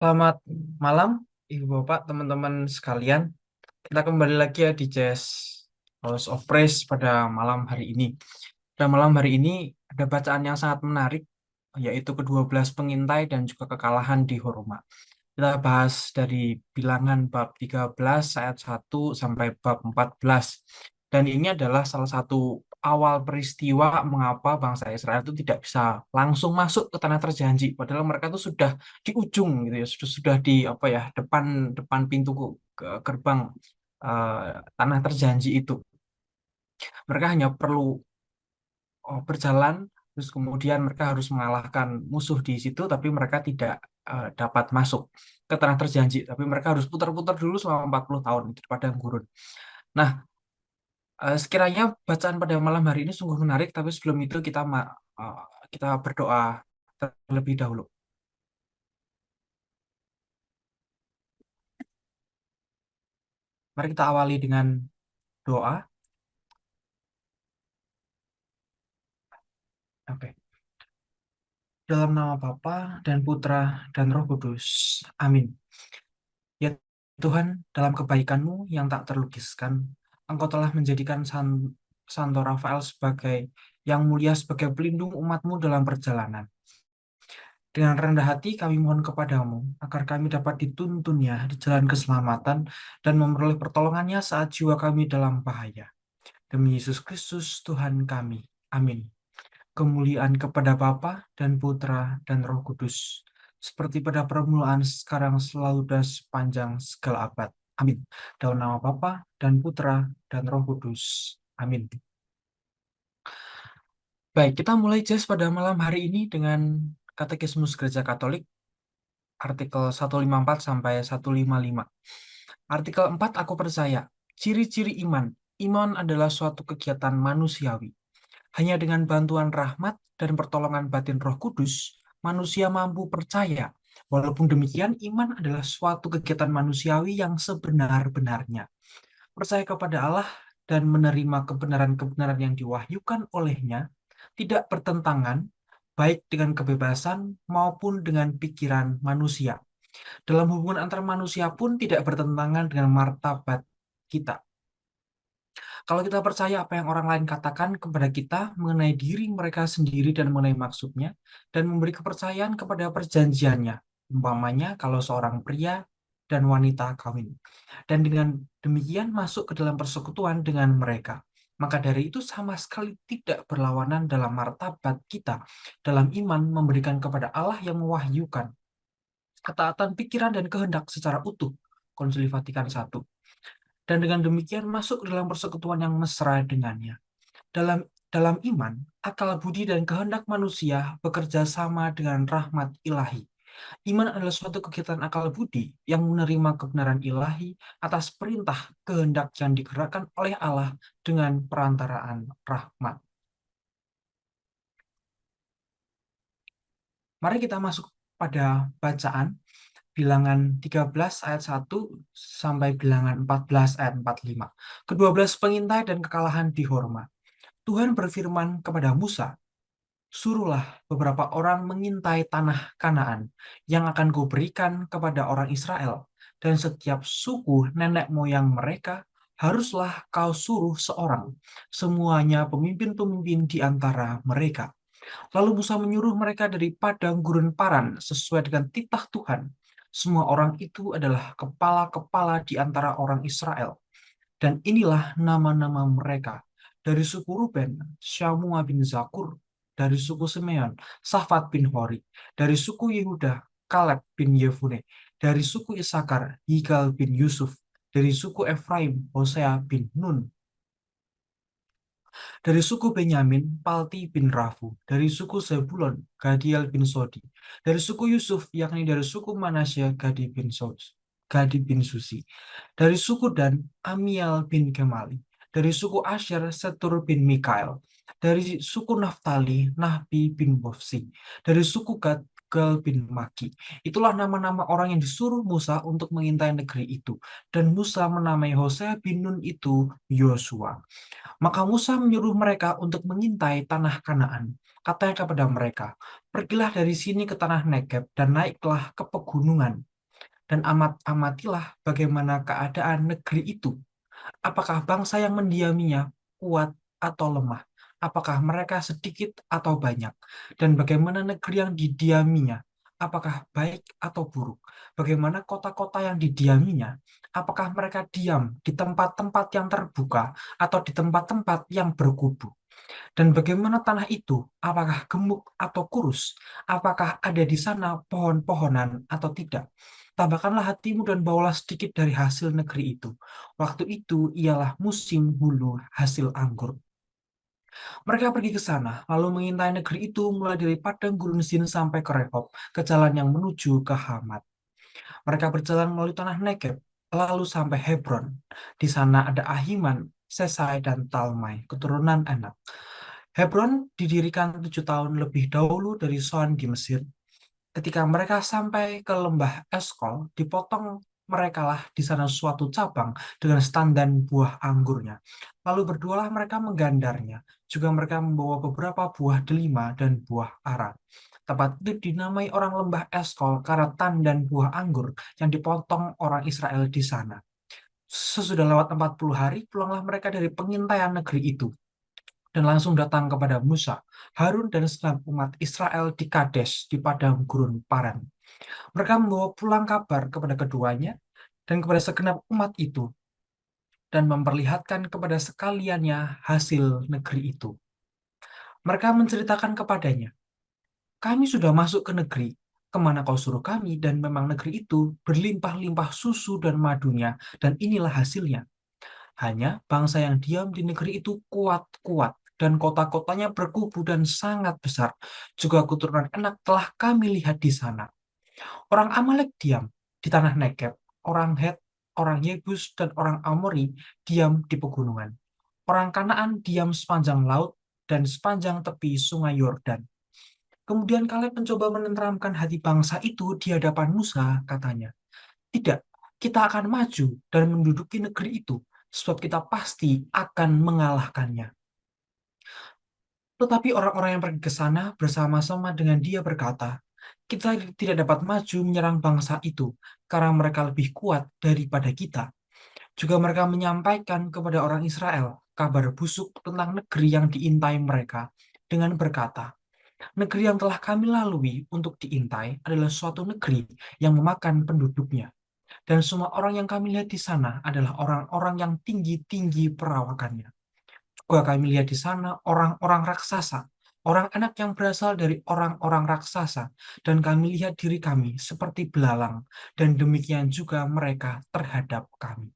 Selamat malam, Ibu Bapak, teman-teman sekalian. Kita kembali lagi ya di Jazz House of Praise pada malam hari ini. Pada malam hari ini ada bacaan yang sangat menarik, yaitu ke-12 pengintai dan juga kekalahan di Horma. Kita bahas dari bilangan bab 13 ayat 1 sampai bab 14. Dan ini adalah salah satu awal peristiwa mengapa bangsa Israel itu tidak bisa langsung masuk ke tanah terjanji. Padahal mereka itu sudah di ujung gitu ya, sudah di apa ya, depan depan pintu ke gerbang tanah terjanji itu. Mereka hanya perlu berjalan, terus kemudian mereka harus mengalahkan musuh di situ, tapi mereka tidak dapat masuk ke tanah terjanji. Tapi mereka harus putar-putar dulu selama 40 tahun itu di padang gurun. Nah, sekiranya bacaan pada malam hari ini sungguh menarik, tapi sebelum itu eh, kita berdoa terlebih dahulu. Mari kita awali dengan doa. Oke. Dalam nama Bapa dan Putra dan Roh Kudus. Amin. Ya Tuhan, dalam kebaikan-Mu yang tak terlukiskan, Engkau telah menjadikan Santo Rafael sebagai yang mulia sebagai pelindung umat-Mu dalam perjalanan. Dengan rendah hati kami mohon kepadamu, agar kami dapat dituntunnya di jalan keselamatan dan memperoleh pertolongannya saat jiwa kami dalam bahaya. Demi Yesus Kristus Tuhan kami. Amin. Kemuliaan kepada Bapa dan Putra dan Roh Kudus, seperti pada permulaan, sekarang, selalu, dan sepanjang segala abad. Amin. Dalam nama Bapa dan Putra dan Roh Kudus. Amin. Baik, kita mulai Jazz pada malam hari ini dengan Katekismus Gereja Katolik, artikel 154 sampai 155. Artikel 4, aku percaya. Ciri-ciri iman. Iman adalah suatu kegiatan manusiawi. Hanya dengan bantuan rahmat dan pertolongan batin Roh Kudus, manusia mampu percaya. Walaupun demikian, iman adalah suatu kegiatan manusiawi yang sebenar-benarnya. Percaya kepada Allah dan menerima kebenaran-kebenaran yang diwahyukan olehnya tidak bertentangan baik dengan kebebasan maupun dengan pikiran manusia. Dalam hubungan antar manusia pun tidak bertentangan dengan martabat kita. Kalau kita percaya apa yang orang lain katakan kepada kita mengenai diri mereka sendiri dan mengenai maksudnya, dan memberi kepercayaan kepada perjanjiannya, umpamanya kalau seorang pria dan wanita kawin, dan dengan demikian masuk ke dalam persekutuan dengan mereka, maka dari itu sama sekali tidak berlawanan dalam martabat kita dalam iman memberikan kepada Allah yang mewahyukan ketaatan pikiran dan kehendak secara utuh. Konsili Vatikan I. Dan dengan demikian masuk ke dalam persekutuan yang mesra dengannya. Dalam dalam iman, akal budi dan kehendak manusia bekerja sama dengan rahmat ilahi. Iman adalah suatu kegiatan akal budi yang menerima kebenaran ilahi atas perintah kehendak yang digerakkan oleh Allah dengan perantaraan rahmat. Mari kita masuk pada bacaan bilangan 13 ayat 1 sampai bilangan 14 ayat 45. Kedua belas pengintai dan kekalahan di Horma. Tuhan berfirman kepada Musa, suruhlah beberapa orang mengintai tanah Kanaan yang akan kuberikan kepada orang Israel, dan setiap suku nenek moyang mereka haruslah kau suruh seorang, semuanya pemimpin-pemimpin di antara mereka. Lalu Musa menyuruh mereka dari padang gurun Paran sesuai dengan titah Tuhan. Semua orang itu adalah kepala-kepala di antara orang Israel. Dan inilah nama-nama mereka. Dari suku Ruben, Syamua bin Zakur. Dari suku Simeon, Safat bin Hori. Dari suku Yehuda, Kaleb bin Yefune. Dari suku Isakar, Yigal bin Yusuf. Dari suku Efraim, Hosea bin Nun. Dari suku Benyamin, Palti bin Rafu. Dari suku Zebulon, Gadiel bin Sodi. Dari suku Yusuf, yakni dari suku Manasya, Gadi bin Susi. Dari suku Dan, Amiel bin Kemali. Dari suku Asher, Setur bin Mikael. Dari suku Naftali, Nahbi bin Bofsi. Dari suku Gad, Gal bin Maki. Itulah nama-nama orang yang disuruh Musa untuk mengintai negeri itu. Dan Musa menamai Hosea bin Nun itu Yosua. Maka Musa menyuruh mereka untuk mengintai tanah Kanaan. Katanya kepada mereka, pergilah dari sini ke tanah Negeb dan naiklah ke pegunungan. dan amatilah bagaimana keadaan negeri itu. Apakah bangsa yang mendiaminya kuat atau lemah? Apakah mereka sedikit atau banyak? Dan bagaimana negeri yang didiaminya? Apakah baik atau buruk? Bagaimana kota-kota yang didiaminya? Apakah mereka diam di tempat-tempat yang terbuka atau di tempat-tempat yang berkubu? Dan bagaimana tanah itu? Apakah gemuk atau kurus? Apakah ada di sana pohon-pohonan atau tidak? Tambahkanlah hatimu dan bawalah sedikit dari hasil negeri itu. Waktu itu ialah musim bulu hasil anggur. Mereka pergi ke sana, lalu mengintai negeri itu mulai dari padang gurun Zin sampai ke Rehob, ke jalan yang menuju ke Hamat. Mereka berjalan melalui tanah Negeb, lalu sampai Hebron. Di sana ada Ahiman, Sesai, dan Talmai, keturunan Anak. Hebron didirikan 7 tahun lebih dahulu dari Soan di Mesir. Ketika mereka sampai ke lembah Eskol, dipotong merekalah di sana suatu cabang dengan standan buah anggurnya. Lalu berdualah mereka menggandarnya. Juga mereka membawa beberapa buah delima dan buah ara. Tempat itu dinamai orang lembah Eskol karena tandan buah anggur yang dipotong orang Israel di sana. Sesudah lewat 40 hari, pulanglah mereka dari pengintaian negeri itu dan langsung datang kepada Musa, Harun, dan segenap umat Israel di Kades di padang gurun Paran. Mereka membawa pulang kabar kepada keduanya dan kepada segenap umat itu dan memperlihatkan kepada sekaliannya hasil negeri itu. Mereka menceritakan kepadanya, kami sudah masuk ke negeri kemana kau suruh kami, dan memang negeri itu berlimpah-limpah susu dan madunya, dan inilah hasilnya. Hanya bangsa yang diam di negeri itu kuat-kuat, dan kota-kotanya berkubu dan sangat besar. Juga keturunan Enak telah kami lihat di sana. Orang Amalek diam di tanah Negeb, orang Het, orang Yebus, dan orang Amori diam di pegunungan. Orang Kanaan diam sepanjang laut dan sepanjang tepi sungai Yordan. Kemudian Kaleb mencoba menenteramkan hati bangsa itu di hadapan Musa, katanya, tidak, kita akan maju dan menduduki negeri itu, sebab kita pasti akan mengalahkannya. Tetapi orang-orang yang pergi ke sana bersama-sama dengan dia berkata, kita tidak dapat maju menyerang bangsa itu, karena mereka lebih kuat daripada kita. Juga mereka menyampaikan kepada orang Israel kabar busuk tentang negeri yang diintai mereka, dengan berkata, negeri yang telah kami lalui untuk diintai adalah suatu negeri yang memakan penduduknya. Dan semua orang yang kami lihat di sana adalah orang-orang yang tinggi-tinggi perawakannya. Juga kami lihat di sana orang-orang raksasa, orang anak yang berasal dari orang-orang raksasa, dan kami lihat diri kami seperti belalang, dan demikian juga mereka terhadap kami.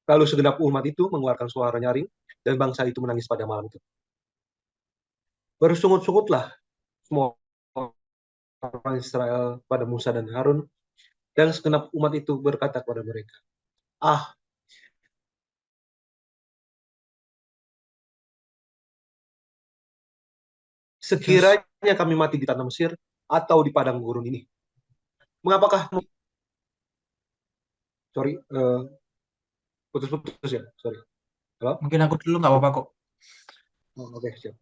Lalu segenap umat itu mengeluarkan suara nyaring, dan bangsa itu menangis pada malam itu. Bersungut-sungutlah semua orang Israel pada Musa dan Harun, dan segenap umat itu berkata kepada mereka, ah, Just, sekiranya kami mati di tanah Mesir atau di padang gurun ini, mengapakah, sorry, putus-putus ya, sorry. Halo? mungkin aku dulu nggak apa-apa kok. Oh, oke, siap.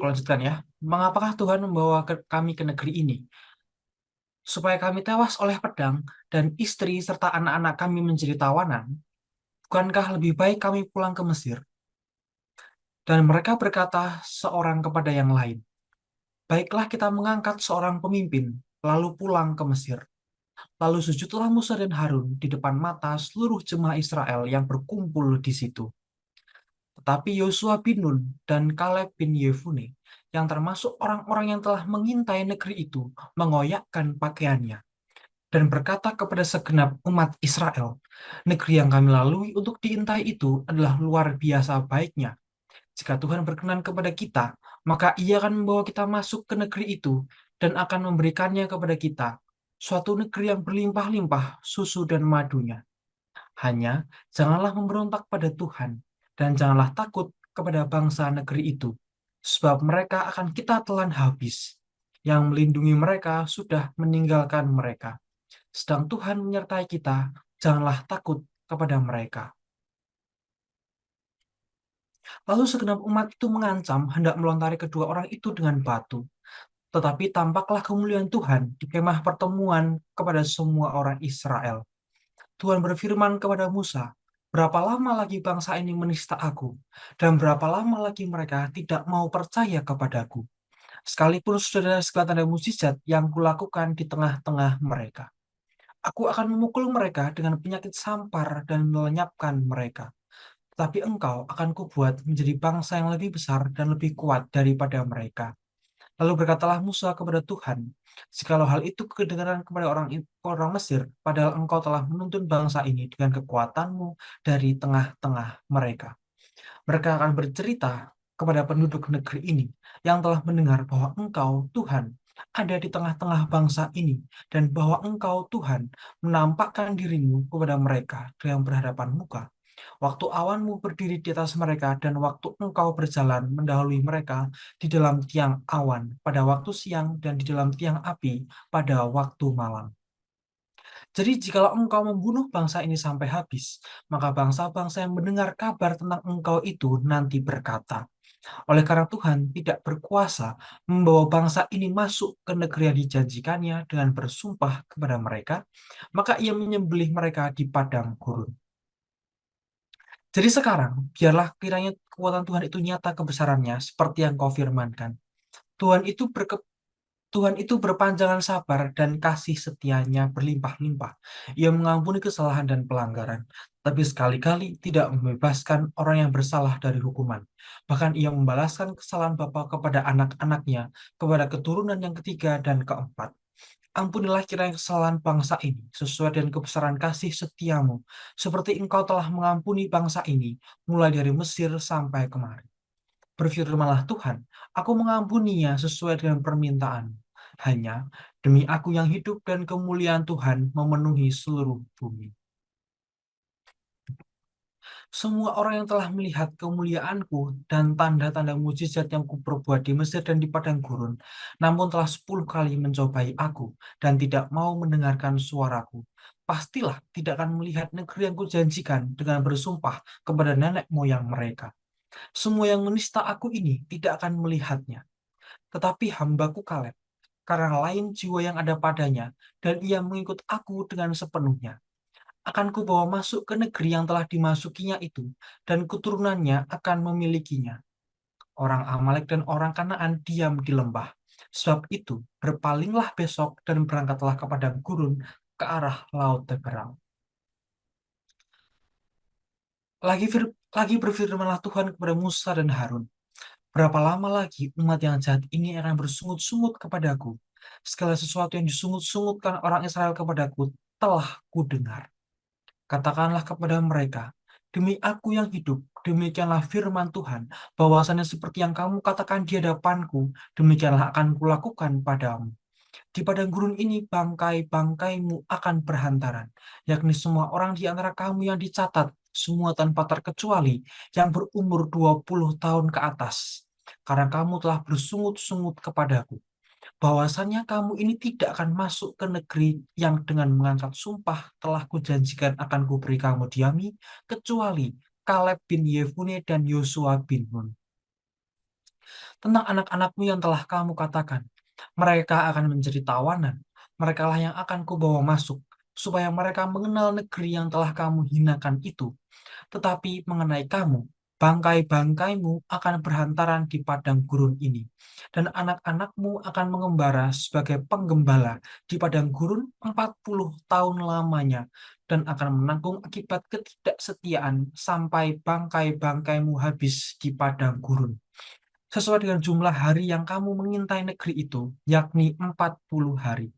Lanjutkan ya. Mengapakah Tuhan membawa kami ke negeri ini? Supaya kami tewas oleh pedang dan istri serta anak-anak kami menjadi tawanan? Bukankah lebih baik kami pulang ke Mesir? Dan mereka berkata seorang kepada yang lain, baiklah kita mengangkat seorang pemimpin, lalu pulang ke Mesir. Lalu sujudlah Musa dan Harun di depan mata seluruh jemaah Israel yang berkumpul di situ. Tetapi Yosua bin Nun dan Kaleb bin Yefune, yang termasuk orang-orang yang telah mengintai negeri itu, mengoyakkan pakaiannya dan berkata kepada segenap umat Israel, negeri yang kami lalui untuk diintai itu adalah luar biasa baiknya. Jika Tuhan berkenan kepada kita, maka Ia akan membawa kita masuk ke negeri itu dan akan memberikannya kepada kita, suatu negeri yang berlimpah-limpah susu dan madunya. Hanya janganlah memberontak pada Tuhan dan janganlah takut kepada bangsa negeri itu, sebab mereka akan kita telan habis. Yang melindungi mereka sudah meninggalkan mereka. Sedang Tuhan menyertai kita, janganlah takut kepada mereka. Lalu segenap umat itu mengancam hendak melontari kedua orang itu dengan batu. Tetapi tampaklah kemuliaan Tuhan di kemah pertemuan kepada semua orang Israel. Tuhan berfirman kepada Musa, "Berapa lama lagi bangsa ini menista aku? Dan berapa lama lagi mereka tidak mau percaya kepadaku? Sekalipun sudah ada segala tanda mukjizat yang kulakukan di tengah-tengah mereka. Aku akan memukul mereka dengan penyakit sampar dan melenyapkan mereka. Tetapi engkau akan kubuat menjadi bangsa yang lebih besar dan lebih kuat daripada mereka." Lalu berkatalah Musa kepada Tuhan, "Jikalau hal itu kedengaran kepada orang Mesir, padahal engkau telah menuntun bangsa ini dengan kekuatanmu dari tengah-tengah mereka. Mereka akan bercerita kepada penduduk negeri ini yang telah mendengar bahwa engkau, Tuhan, ada di tengah-tengah bangsa ini, dan bahwa engkau, Tuhan, menampakkan dirimu kepada mereka dengan berhadapan muka. Waktu awanmu berdiri di atas mereka, dan waktu engkau berjalan mendahului mereka di dalam tiang awan pada waktu siang dan di dalam tiang api pada waktu malam. Jadi jikalau engkau membunuh bangsa ini sampai habis, maka bangsa-bangsa yang mendengar kabar tentang engkau itu nanti berkata, oleh karena Tuhan tidak berkuasa membawa bangsa ini masuk ke negeri yang dijanjikannya dengan bersumpah kepada mereka, maka ia menyembelih mereka di padang gurun. Jadi sekarang, biarlah kiranya kekuatan Tuhan itu nyata kebesarannya seperti yang kau firmankan. Tuhan itu Tuhan itu berpanjangan sabar dan kasih setianya berlimpah-limpah. Ia mengampuni kesalahan dan pelanggaran, tapi sekali-kali tidak membebaskan orang yang bersalah dari hukuman. Bahkan ia membalaskan kesalahan bapa kepada anak-anaknya, kepada keturunan yang ketiga dan keempat. Ampunilah kiranya kesalahan bangsa ini sesuai dengan kebesaran kasih setiamu, seperti engkau telah mengampuni bangsa ini mulai dari Mesir sampai kemari. Berfirmanlah Tuhan, aku mengampuninya sesuai dengan permintaan. Hanya demi aku yang hidup dan kemuliaan Tuhan memenuhi seluruh bumi. Semua orang yang telah melihat kemuliaanku dan tanda-tanda mujizat yang kuperbuat di Mesir dan di padang gurun, namun telah 10 kali mencobai aku dan tidak mau mendengarkan suaraku, pastilah tidak akan melihat negeri yang kujanjikan dengan bersumpah kepada nenek moyang mereka. Semua yang menista aku ini tidak akan melihatnya. Tetapi hambaku Kaleb, karena lain jiwa yang ada padanya, dan ia mengikut aku dengan sepenuhnya, akan kubawa masuk ke negeri yang telah dimasukinya itu, dan keturunannya akan memilikinya. Orang Amalek dan orang Kanaan diam di lembah. Sebab itu, berpalinglah besok dan berangkatlah ke padang gurun ke arah Laut Teberau. Lagi berfirmanlah Tuhan kepada Musa dan Harun, "Berapa lama lagi umat yang jahat ini akan bersungut-sungut kepadaku? Segala sesuatu yang disungut-sungutkan orang Israel kepadaku telah kudengar. Katakanlah kepada mereka, demi aku yang hidup, demikianlah firman Tuhan, bahwasannya seperti yang kamu katakan di hadapanku, demikianlah akan kulakukan padamu. Di padang gurun ini bangkai-bangkaimu akan berhantaran, yakni semua orang di antara kamu yang dicatat, semua tanpa terkecuali, yang berumur 20 tahun ke atas. Karena kamu telah bersungut-sungut kepadaku, bahwasannya kamu ini tidak akan masuk ke negeri yang dengan mengangkat sumpah telah kujanjikan akan kuberi kamu diami, kecuali Kaleb bin Yefune dan Yosua bin Nun. Tentang anak-anakmu yang telah kamu katakan, mereka akan menjadi tawanan, merekalah yang akan kubawa masuk, supaya mereka mengenal negeri yang telah kamu hinakan itu. Tetapi mengenai kamu, bangkai-bangkaimu akan berhantaran di padang gurun ini, dan anak-anakmu akan mengembara sebagai penggembala di padang gurun 40 tahun lamanya, dan akan menanggung akibat ketidaksetiaan sampai bangkai-bangkaimu habis di padang gurun. Sesuai dengan jumlah hari yang kamu mengintai negeri itu, yakni 40 hari.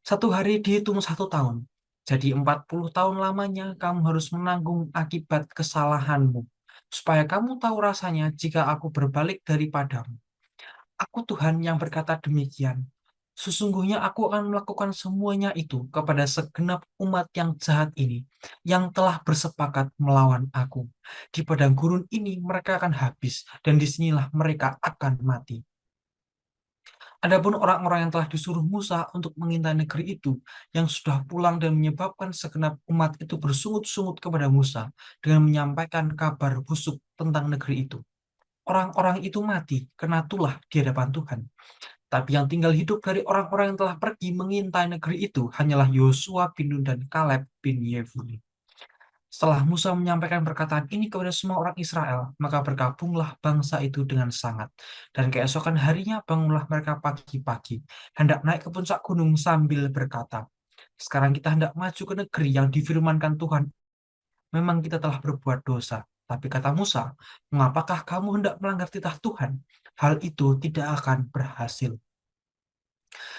Satu hari dihitung 1 tahun. Jadi 40 tahun lamanya kamu harus menanggung akibat kesalahanmu. Supaya kamu tahu rasanya jika aku berbalik daripadamu. Aku Tuhan yang berkata demikian. Sesungguhnya aku akan melakukan semuanya itu kepada segenap umat yang jahat ini, yang telah bersepakat melawan aku. Di padang gurun ini mereka akan habis, dan disinilah mereka akan mati. Adapun orang-orang yang telah disuruh Musa untuk mengintai negeri itu, yang sudah pulang dan menyebabkan segenap umat itu bersungut-sungut kepada Musa dengan menyampaikan kabar busuk tentang negeri itu. orang-orang itu mati kena tulah di hadapan Tuhan. Tapi yang tinggal hidup dari orang-orang yang telah pergi mengintai negeri itu hanyalah Yosua bin Nun dan Kaleb bin Yefune. Setelah Musa menyampaikan perkataan ini kepada semua orang Israel, maka bergabunglah bangsa itu dengan sangat. Dan keesokan harinya bangunlah mereka pagi-pagi, hendak naik ke puncak gunung sambil berkata, sekarang kita hendak maju ke negeri yang difirmankan Tuhan. Memang kita telah berbuat dosa. Tapi kata Musa, mengapakah kamu hendak melanggar titah Tuhan? Hal itu tidak akan berhasil.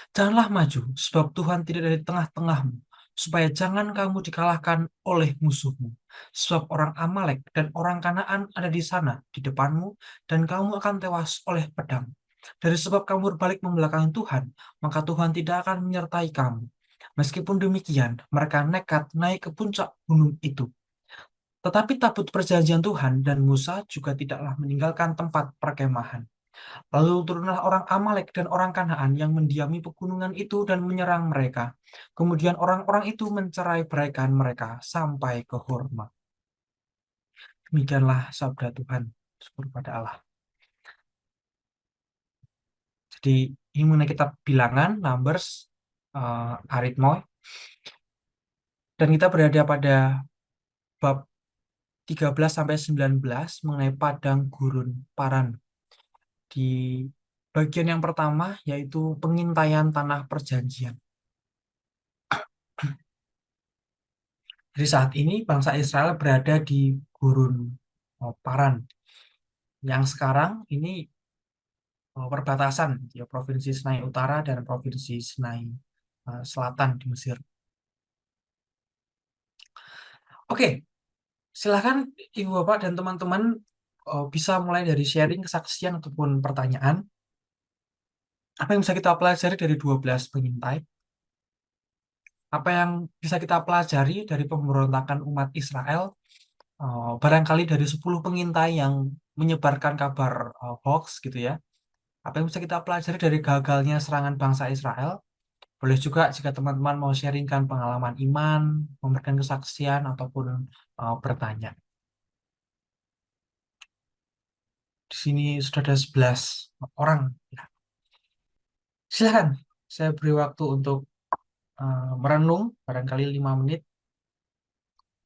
Janganlah maju, sebab Tuhan tidak ada di tengah-tengahmu, supaya jangan kamu dikalahkan oleh musuhmu. Sebab orang Amalek dan orang Kanaan ada di sana, di depanmu, dan kamu akan tewas oleh pedang. Dari sebab kamu berbalik membelakangi Tuhan, maka Tuhan tidak akan menyertai kamu. Meskipun demikian, mereka nekat naik ke puncak gunung itu. Tetapi tabut perjanjian Tuhan dan Musa juga tidaklah meninggalkan tempat perkemahan. Lalu turunlah orang Amalek dan orang Kanaan yang mendiami pegunungan itu dan menyerang mereka. Kemudian orang-orang itu mencerai-beraikan mereka sampai ke Horma. Demikianlah sabda Tuhan. Syukur pada Allah. Jadi ini mengenai kitab bilangan, Numbers, Aritmoy. Dan kita berada pada bab 13 sampai 19 mengenai padang gurun Paran. Di bagian yang pertama yaitu pengintaian tanah perjanjian. Jadi saat ini bangsa Israel berada di gurun Paran yang sekarang ini perbatasan ya, Provinsi Sinai Utara dan Provinsi Sinai Selatan di Mesir. Oke, silakan Ibu Bapak dan teman-teman bisa mulai dari sharing kesaksian ataupun pertanyaan. Apa yang bisa kita pelajari dari 12 pengintai? Apa yang bisa kita pelajari dari pemberontakan umat Israel? Barangkali dari 10 pengintai yang menyebarkan kabar hoax gitu ya. Apa yang bisa kita pelajari dari gagalnya serangan bangsa Israel? Boleh juga jika teman-teman mau sharingkan pengalaman iman, memberikan kesaksian, ataupun bertanya. Di sini sudah ada 11 orang. Ya. Silakan, saya beri waktu untuk merenung, barangkali 5 menit.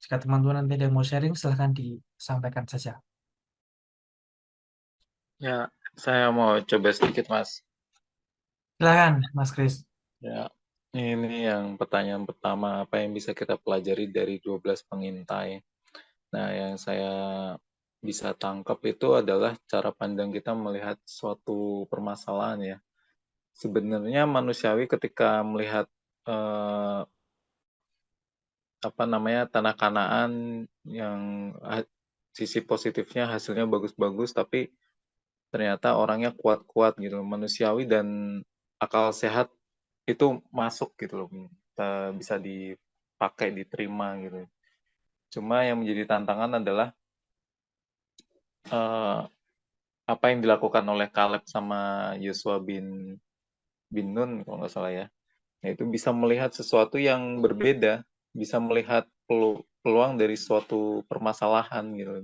Jika teman-teman nanti ada yang mau sharing, silahkan disampaikan saja. Ya, saya mau coba sedikit, Mas. Silakan, Mas Kris. Ya, ini yang pertanyaan pertama, apa yang bisa kita pelajari dari 12 pengintai? Nah, yang saya bisa tangkap itu adalah cara pandang kita melihat suatu permasalahan ya. Sebenarnya manusiawi ketika melihat eh, apa namanya tanah Kanaan yang sisi positifnya hasilnya bagus-bagus, tapi ternyata orangnya kuat-kuat gitu, manusiawi dan akal sehat itu masuk gitu loh, bisa dipakai, diterima gitu. Cuma yang menjadi tantangan adalah eh, apa yang dilakukan oleh Caleb sama Yosua bin Nun kalau nggak salah ya. Yaitu bisa melihat sesuatu yang berbeda, bisa melihat peluang dari suatu permasalahan gitu.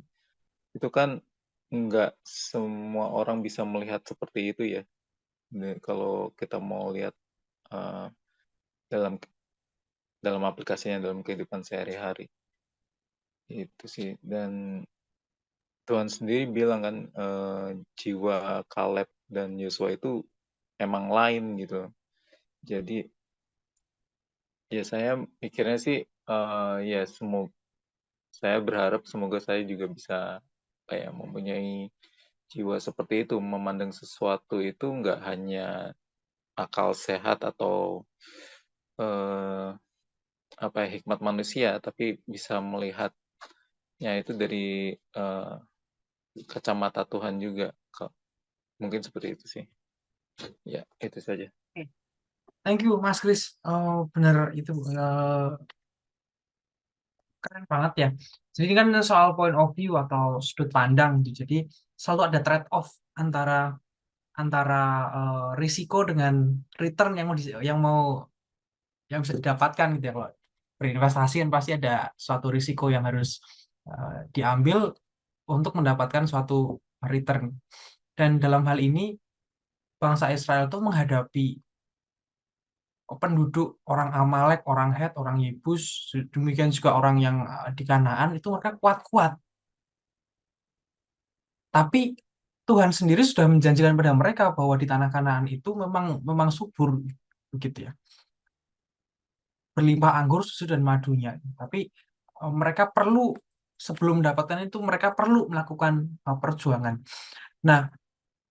Itu kan nggak semua orang bisa melihat seperti itu ya. Kalau kita mau lihat uh, dalam dalam aplikasinya dalam kehidupan sehari-hari itu sih. Dan Tuhan sendiri bilang kan jiwa Caleb dan Yosua itu emang lain gitu. Jadi ya saya mikirnya sih ya saya berharap semoga saya juga bisa kayak mempunyai jiwa seperti itu, memandang sesuatu itu nggak hanya akal sehat atau eh, apa ya, hikmat manusia, tapi bisa melihatnya itu dari eh, kacamata Tuhan juga. Mungkin seperti itu sih. Ya, itu saja. Thank you, Mas Kris. Benar itu keren banget ya. Jadi ini kan soal point of view atau sudut pandang gitu. Jadi selalu ada trade off antara antara risiko dengan return yang bisa didapatkan gitu ya. Kalau berinvestasi kan pasti ada suatu risiko yang harus diambil untuk mendapatkan suatu return. Dan dalam hal ini bangsa Israel itu menghadapi penduduk orang Amalek, orang Het, orang Yebus, demikian juga orang yang di Kanaan itu mereka kuat-kuat. Tapi Tuhan sendiri sudah menjanjikan pada mereka bahwa di tanah Kanaan itu memang memang subur begitu ya. Berlimpah anggur, susu dan madunya. Tapi mereka perlu sebelum mendapatkan itu mereka perlu melakukan perjuangan. Nah,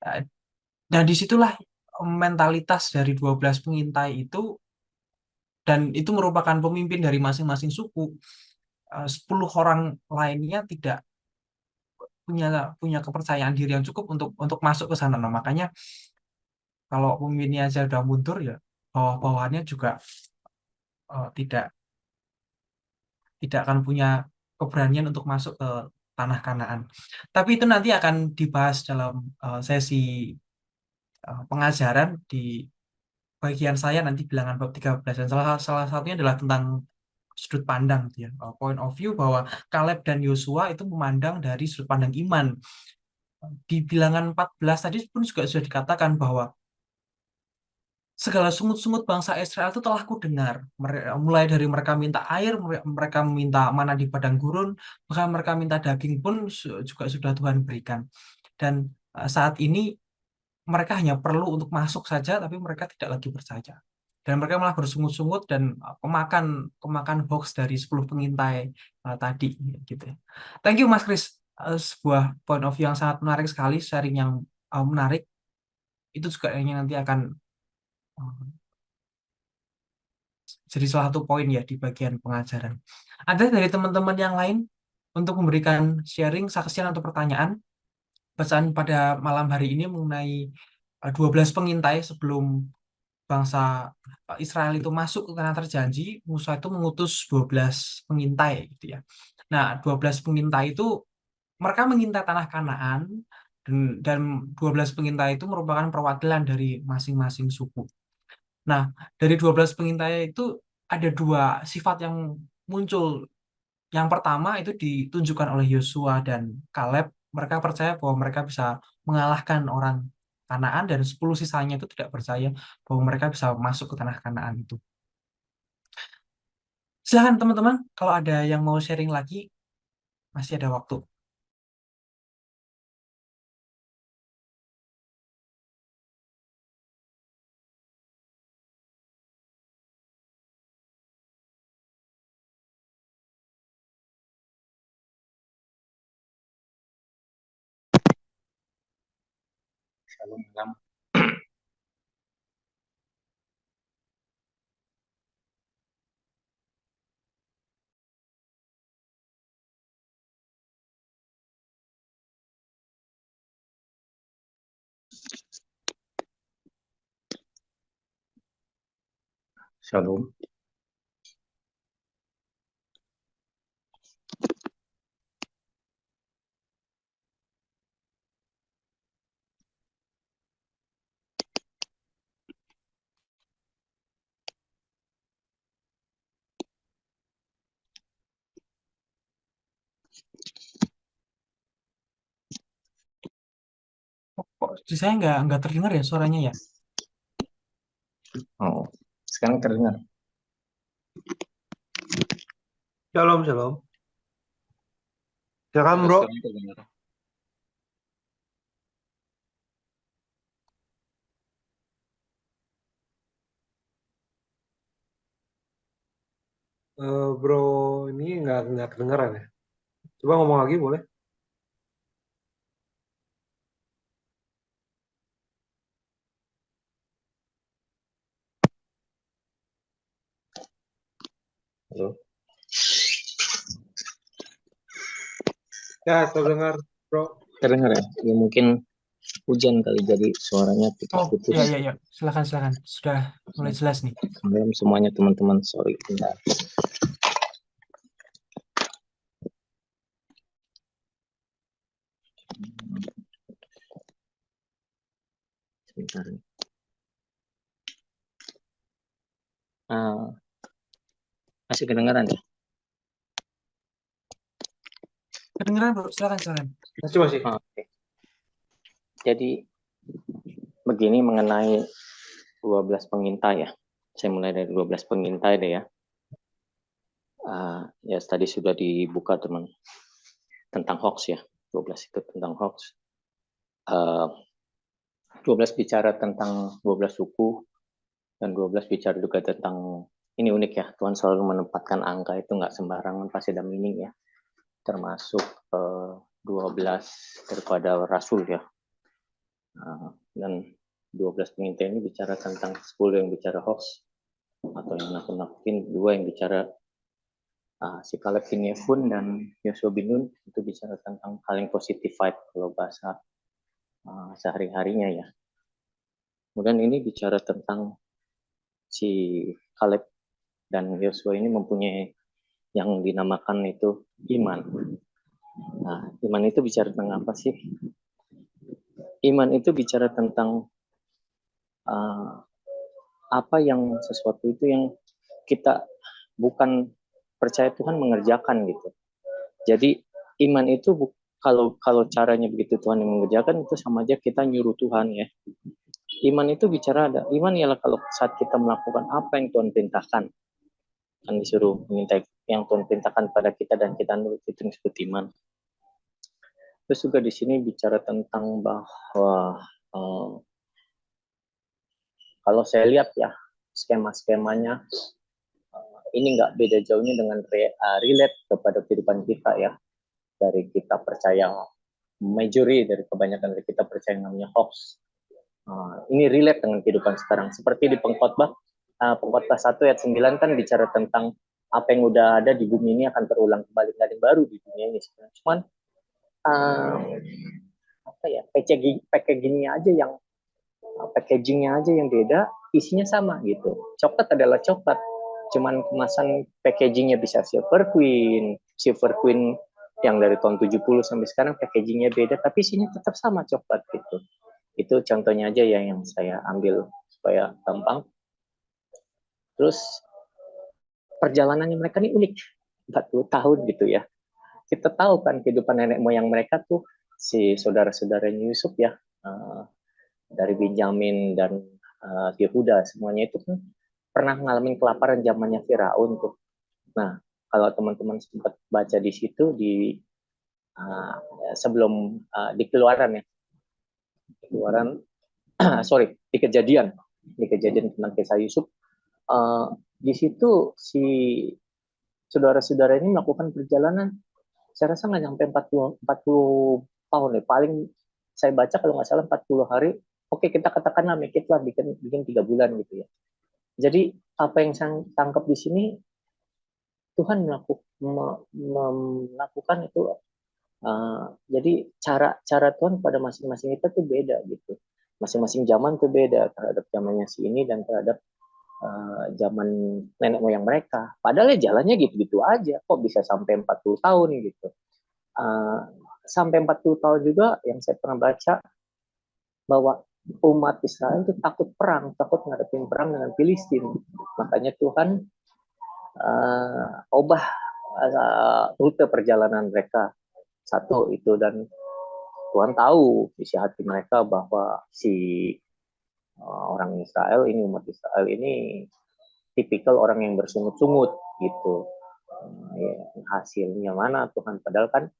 eh, dan disitulah mentalitas dari 12 pengintai itu dan itu merupakan pemimpin dari masing-masing suku. 10 orang lainnya tidak punya punya kepercayaan diri yang cukup untuk masuk ke sana. Nah, makanya kalau pemimpinnya aja udah mundur ya bawah-bawahannya juga tidak tidak akan punya keberanian untuk masuk ke tanah Kanaan. Tapi itu nanti akan dibahas dalam sesi pengajaran di bagian saya nanti bilangan bab 13 dan salah satunya adalah tentang sudut pandang gitu ya. Point of view bahwa Kaleb dan Yosua itu memandang dari sudut pandang iman. Di bilangan 14 tadi pun juga sudah dikatakan bahwa segala sungut-sungut bangsa Israel itu telah kudengar. Mulai dari mereka minta air, mereka meminta mana di padang gurun, bahkan mereka minta daging pun juga sudah Tuhan berikan. Dan saat ini mereka hanya perlu untuk masuk saja, tapi mereka tidak lagi percaya. Dan mereka malah bersungut-sungut dan kemakan kemakan hoax dari 10 pengintai tadi, gitu ya. Thank you Mas Kris. Sebuah point of view yang sangat menarik sekali, sharing yang menarik. Itu juga yang nanti akan uh, jadi salah satu poin ya di bagian pengajaran. Ada dari teman-teman yang lain untuk memberikan sharing, saksian atau pertanyaan? Pesan pada malam hari ini mengenai 12 pengintai sebelum bangsa Israel itu masuk ke tanah terjanji, Musa itu mengutus 12 pengintai gitu ya. Nah, 12 pengintai itu mereka mengintai tanah Kanaan dan 12 pengintai itu merupakan perwakilan dari masing-masing suku. Nah, dari 12 pengintai itu ada dua sifat yang muncul. Yang pertama itu ditunjukkan oleh Yosua dan Kaleb. Mereka percaya bahwa mereka bisa mengalahkan orang Kanaan dan 10 sisanya itu tidak percaya bahwa mereka bisa masuk ke tanah Kanaan itu. Silahkan teman-teman, kalau ada yang mau sharing lagi, masih ada waktu. Shalom malam. Shalom. Kok di saya nggak terdengar ya suaranya ya? Oh, sekarang terdengar. Shalom, shalom. Silakan, Ya, bro. sekarang terdengar. Bro, ini nggak kedengeran ya. Coba ngomong lagi boleh? Halo. Ya, terdengar, bro. Terdengar ya? Ya mungkin hujan kali jadi suaranya Oh, putus-putus. ya. Silakan. Sudah mulai jelas nih. Malam semuanya teman-teman, sorry. Bentar. Sebentar. Ah, masih kedengaran ya? Kedengeran, bro. Silakan. Masih. Ah, oke. Jadi begini mengenai 12 pengintai ya. Saya mulai dari 12 pengintai deh ya. Ya tadi sudah dibuka teman tentang hoax ya. 12 itu tentang hoax. 12 bicara tentang 12 suku dan 12 bicara juga tentang, ini unik ya, Tuhan selalu menempatkan angka itu nggak sembarangan, pasti ada meaning ya. Termasuk 12 daripada rasul ya. Dan 12 pengintai ini bicara tentang 10 yang bicara hoax atau yang nakut-nakutin, 2 yang bicara si Caleb bin Yefun dan Joshua bin Nun, itu bicara tentang hal yang positified kalau bahasa sehari-harinya ya. Kemudian ini bicara tentang si Caleb dan Joshua ini mempunyai yang dinamakan itu iman. Nah, iman itu bicara tentang apa sih? Iman itu bicara tentang apa yang sesuatu itu yang kita bukan percaya Tuhan mengerjakan gitu. Jadi iman itu kalau caranya begitu Tuhan yang mengerjakan, itu sama aja kita nyuruh Tuhan ya. Iman itu bicara ada. Iman ialah kalau saat kita melakukan apa yang Tuhan perintahkan. Kan disuruh meminta yang Tuhan perintahkan pada kita dan kita nurut, itu disebut iman. Terus juga di sini bicara tentang bahwa kalau saya lihat ya skema-skemanya ini nggak beda jauhnya dengan relate kepada kehidupan kita ya. Dari kita percaya majority dari kebanyakan dari kita percaya yang namanya hoax. Ini relate dengan kehidupan sekarang. Seperti di pengkhotbah 1 ayat 9 kan bicara tentang apa yang udah ada di bumi ini akan terulang kembali, nggak ada yang baru di dunia ini sebenarnya. Cuman apa ya, packagingnya aja yang beda, isinya sama gitu. Coklat adalah coklat, cuman kemasan packagingnya bisa Silver Queen yang dari tahun 70 sampai sekarang packagingnya beda, tapi isinya tetap sama coklat gitu. Itu contohnya aja ya yang saya ambil supaya gampang. Terus perjalanannya mereka ini unik, 40 tahun gitu ya. Kita tahu kan kehidupan nenek moyang mereka tuh si saudara-saudaranya Yusuf ya, dari Benjamin dan Yehuda, semuanya itu kan pernah ngalamin kelaparan zamannya Firaun tuh. Nah, kalau teman-teman sempat baca di situ di sebelum di Keluaran ya, di Kejadian tentang kisah Yusuf, di situ si saudara-saudara ini melakukan perjalanan, saya rasa nggak sampai 40 tahun ya, paling saya baca kalau nggak salah 40 hari. Oke, kita katakanlah make it lah, bikin 3 bulan gitu ya. Jadi apa yang saya tangkap di sini, Tuhan melakukan itu. Jadi cara Tuhan pada masing-masing kita tuh beda gitu. Masing-masing zaman tuh beda terhadap zamannya si ini dan terhadap zaman nenek moyang mereka. Padahal ya jalannya gitu-gitu aja. Kok bisa sampai 40 tahun gitu. Sampai 40 tahun juga yang saya pernah baca bahwa umat Israel itu takut ngadepin perang dengan Filistin. Makanya Tuhan ubah rute perjalanan mereka. Satu itu, dan Tuhan tahu isi hati mereka bahwa si orang Israel ini, umat Israel ini tipikal orang yang bersungut-sungut gitu. Ya, hasilnya mana Tuhan, padahal kan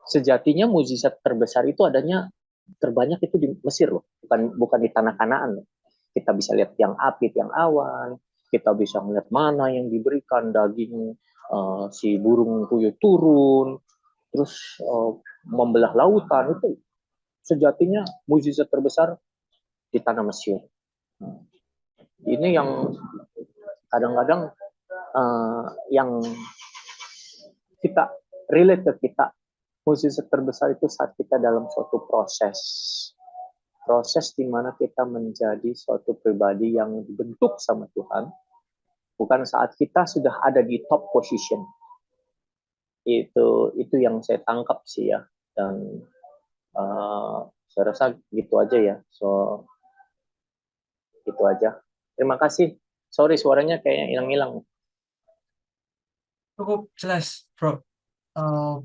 sejatinya mukjizat terbesar itu adanya terbanyak itu di Mesir loh, bukan di tanah Kanaan loh. Kita bisa lihat yang api, yang awan, kita bisa melihat mana yang diberikan daging si burung puyuh turun, terus membelah lautan, itu sejatinya mukjizat terbesar di tanah Mesir. Ini yang kadang-kadang yang kita relate ke kita, mukjizat terbesar itu saat kita dalam suatu proses di mana kita menjadi suatu pribadi yang dibentuk sama Tuhan, bukan saat kita sudah ada di top position. Itu yang saya tangkap sih ya, dan saya rasa gitu aja ya. So gitu aja. Terima kasih. Sorry suaranya kayaknya hilang-hilang. Cukup jelas, Bro.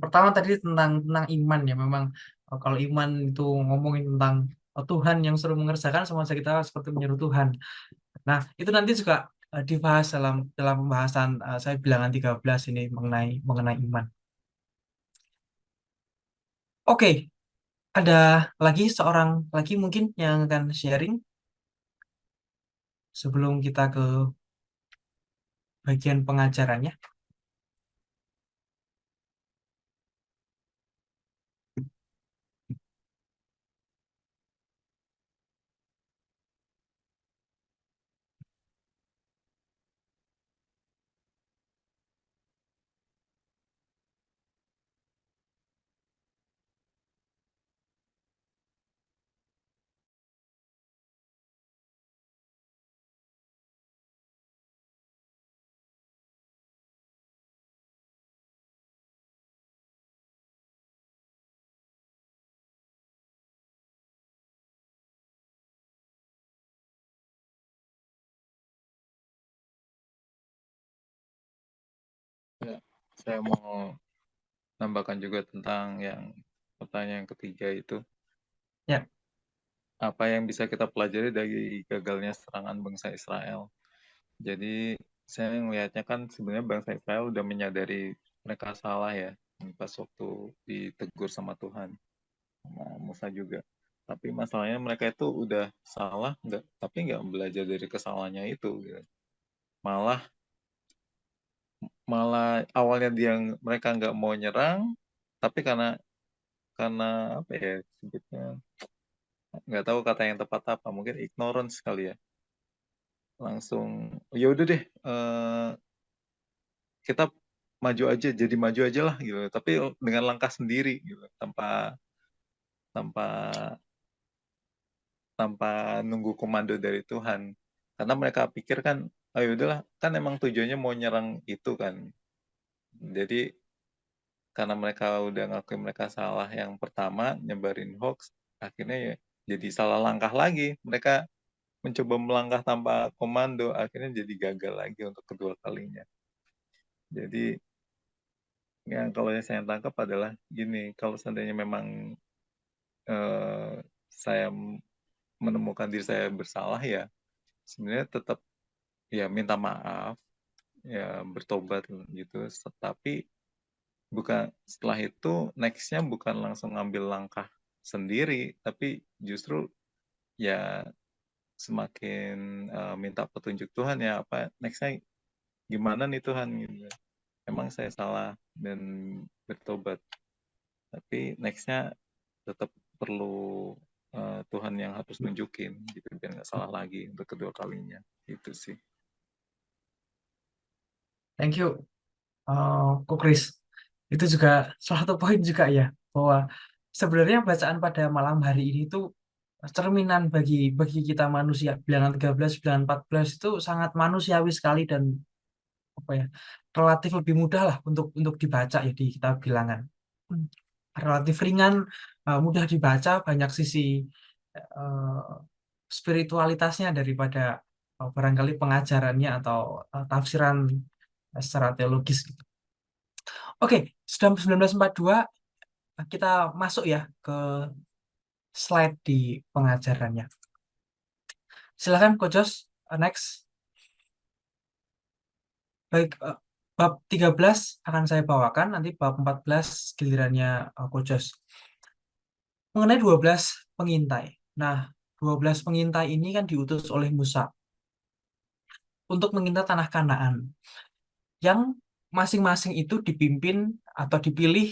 Pertama tadi tentang iman ya. Memang kalau iman itu ngomongin tentang Tuhan yang suruh mengerjakan sama saja kita seperti menyuruh Tuhan. Nah, itu nanti juga dibahas dalam dalam pembahasan saya bilangan 13 ini mengenai iman. Oke, ada lagi seorang lagi mungkin yang akan sharing sebelum kita ke bagian pengajarannya. Ya, saya mau nambahkan juga tentang yang pertanyaan ketiga itu. Ya. Apa yang bisa kita pelajari dari gagalnya serangan bangsa Israel? Jadi saya melihatnya kan sebenarnya bangsa Israel udah menyadari mereka salah ya pas waktu ditegur sama Tuhan, sama Musa juga. Tapi masalahnya mereka itu udah salah, tapi nggak belajar dari kesalahannya itu. Gitu. Malah malah awalnya mereka nggak mau nyerang, tapi karena apa ya sebutnya nggak tahu kata yang tepat apa, mungkin ignorance kali ya. Langsung ya udah deh kita maju aja, jadi maju aja lah gitu. Tapi dengan langkah sendiri gitu, tanpa tanpa tanpa nunggu komando dari Tuhan. Karena mereka pikir kan, ayo udahlah, kan emang tujuannya mau nyerang itu kan. Jadi karena mereka udah ngakuin mereka salah yang pertama, nyebarin hoax, akhirnya ya jadi salah langkah lagi. Mereka mencoba melangkah tanpa komando, akhirnya jadi gagal lagi untuk kedua kalinya. Jadi yang kalau yang saya tangkap adalah gini, kalau seandainya memang saya menemukan diri saya bersalah ya sebenarnya tetap ya minta maaf ya bertobat gitu tapi bukan setelah itu nextnya bukan langsung ngambil langkah sendiri tapi justru ya semakin minta petunjuk Tuhan ya apa nextnya gimana nih Tuhan gitu emang saya salah dan bertobat tapi nextnya tetap perlu Tuhan yang harus tunjukin gitu biar nggak salah lagi untuk kedua kalinya itu sih. Thank you, Ko Chris. Itu juga salah satu poin juga ya, bahwa sebenarnya bacaan pada malam hari ini itu cerminan bagi bagi kita manusia. Bilangan 13, bilangan 14 itu sangat manusiawi sekali dan apa ya, relatif lebih mudah lah untuk dibaca ya di kitab bilangan. Hmm. Relatif ringan, mudah dibaca, banyak sisi eh, spiritualitasnya daripada barangkali pengajarannya atau tafsiran secara teologis gitu. Oke, sudah 1942 kita masuk ya ke slide di pengajarannya. Silakan Coach Jos, next. Baik, bab 13 akan saya bawakan, nanti bab 14 gilirannya Coach Jos. Mengenai 12 pengintai. Nah, 12 pengintai ini kan diutus oleh Musa untuk mengintai tanah Kanaan, yang masing-masing itu dipimpin atau dipilih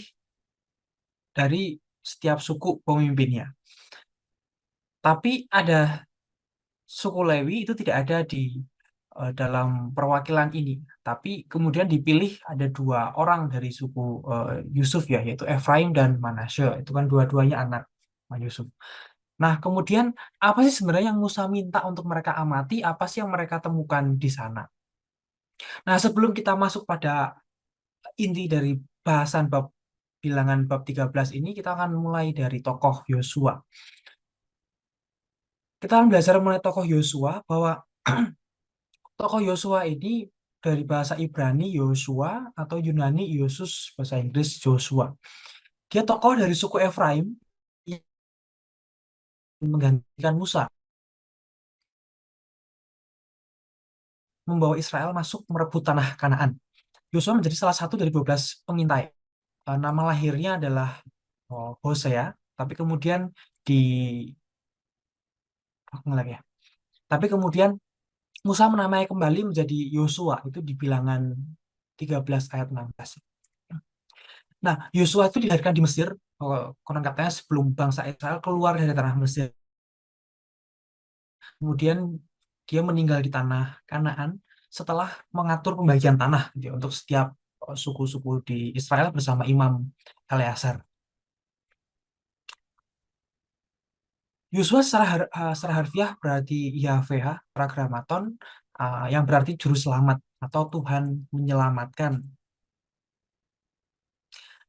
dari setiap suku pemimpinnya. Tapi ada suku Lewi itu tidak ada di dalam perwakilan ini. Tapi kemudian dipilih ada dua orang dari suku Yusuf ya, yaitu Efraim dan Manasye. Itu kan dua-duanya anak Yusuf. Nah, kemudian apa sih sebenarnya yang Musa minta untuk mereka amati? Apa sih yang mereka temukan di sana? Nah, sebelum kita masuk pada inti dari bahasan bab bilangan bab 13 ini, kita akan mulai dari tokoh Yosua. Kita akan belajar mengenai tokoh Yosua bahwa tokoh Yosua ini dari bahasa Ibrani Yosua atau Yunani Yosus, bahasa Inggris Joshua. Dia tokoh dari suku Efraim menggantikan Musa, membawa Israel masuk merebut tanah Kanaan. Yosua menjadi salah satu dari 12 pengintai. Nama lahirnya adalah Hosea, tapi kemudian di lagi ya. Tapi kemudian Musa menamai kembali menjadi Yosua, itu di Bilangan 13 ayat 16. Nah, Yosua itu dilahirkan di Mesir, konon katanya sebelum bangsa Israel keluar dari tanah Mesir. Kemudian dia meninggal di tanah Kanaan setelah mengatur pembagian tanah gitu, ya, untuk setiap suku-suku di Israel bersama Imam Eleazar. Yosua secara harfiah berarti Yahweh, Pragramaton, yang berarti juru selamat atau Tuhan menyelamatkan.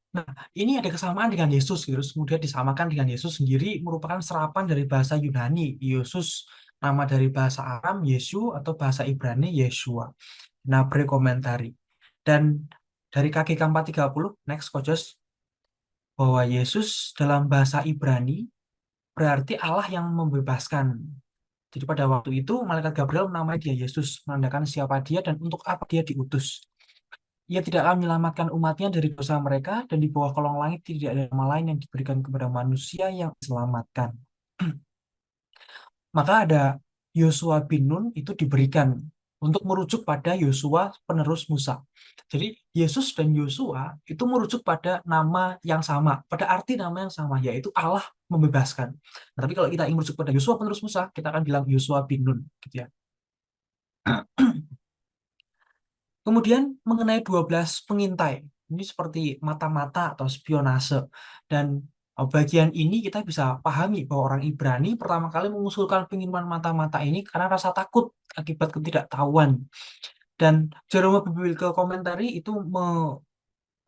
Nah, ini ada kesamaan dengan Yesus, gitu. Kemudian disamakan dengan Yesus sendiri merupakan serapan dari bahasa Yunani. Yesus, nama dari bahasa Aram, Yesu, atau bahasa Ibrani, Yeshua. Nah, berkomentari. Dan dari KGK 430, next coaches, bahwa Yesus dalam bahasa Ibrani berarti Allah yang membebaskan. Jadi pada waktu itu, Malaikat Gabriel menamai dia Yesus, menandakan siapa dia dan untuk apa dia diutus. Ia tidak akan menyelamatkan umatnya dari dosa mereka, dan di bawah kolong langit tidak ada nama lain yang diberikan kepada manusia yang diselamatkan. Maka ada Yosua bin Nun itu diberikan untuk merujuk pada Yosua penerus Musa. Jadi Yesus dan Yosua itu merujuk pada nama yang sama, pada arti nama yang sama, yaitu Allah membebaskan. Nah, tapi kalau kita ingin merujuk pada Yosua penerus Musa, kita akan bilang Yosua bin Nun, gitu ya. Kemudian mengenai 12 pengintai, ini seperti mata-mata atau spionase. Dan bagian ini kita bisa pahami bahwa orang Ibrani pertama kali mengusulkan pengiriman mata-mata ini karena rasa takut akibat ketidaktahuan. Dan Jerome Biblical Commentary itu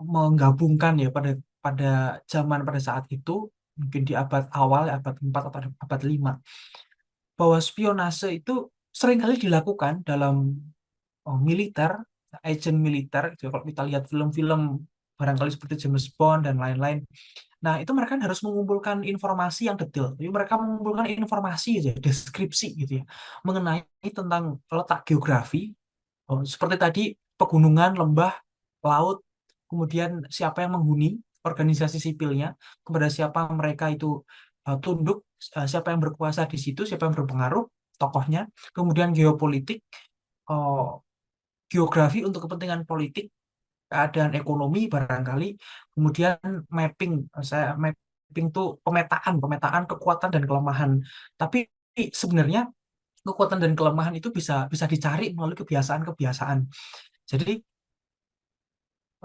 menggabungkan ya pada zaman pada saat itu, mungkin di abad awal, abad 4 atau abad 5, bahwa spionase itu seringkali dilakukan dalam militer, agent militer. Kalau kita lihat film-film barangkali seperti James Bond dan lain-lain. Nah, itu mereka harus mengumpulkan informasi yang detail. Jadi mereka mengumpulkan informasi aja, deskripsi gitu ya, mengenai tentang letak geografi, seperti tadi pegunungan, lembah, laut, kemudian siapa yang menghuni, organisasi sipilnya, kepada siapa mereka itu tunduk, siapa yang berkuasa di situ, siapa yang berpengaruh, tokohnya, kemudian geopolitik, eh, geografi untuk kepentingan politik, keadaan ekonomi barangkali, kemudian mapping tuh pemetaan kekuatan dan kelemahan. Tapi sebenarnya kekuatan dan kelemahan itu bisa bisa dicari melalui kebiasaan-kebiasaan. Jadi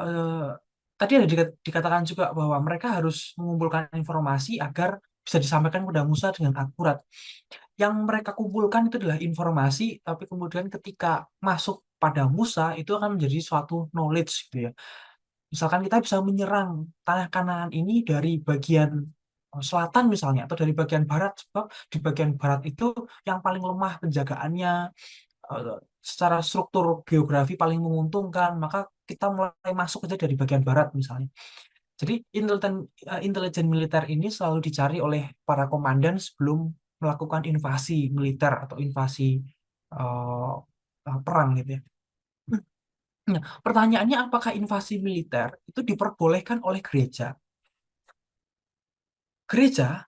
eh, tadi ada dikatakan juga bahwa mereka harus mengumpulkan informasi agar bisa disampaikan kepada Musa dengan akurat. Yang mereka kumpulkan itu adalah informasi, tapi kemudian ketika masuk pada Musa itu akan menjadi suatu knowledge gitu ya. Misalkan kita bisa menyerang tanah Kanaan ini dari bagian selatan misalnya, atau dari bagian barat, sebab di bagian barat itu yang paling lemah penjagaannya, secara struktur geografi paling menguntungkan, maka kita mulai masuk aja dari bagian barat misalnya. Jadi intelijen militer ini selalu dicari oleh para komandan sebelum melakukan invasi militer atau invasi uh, perang gitu ya. Nah, pertanyaannya apakah invasi militer itu diperbolehkan oleh gereja? Gereja,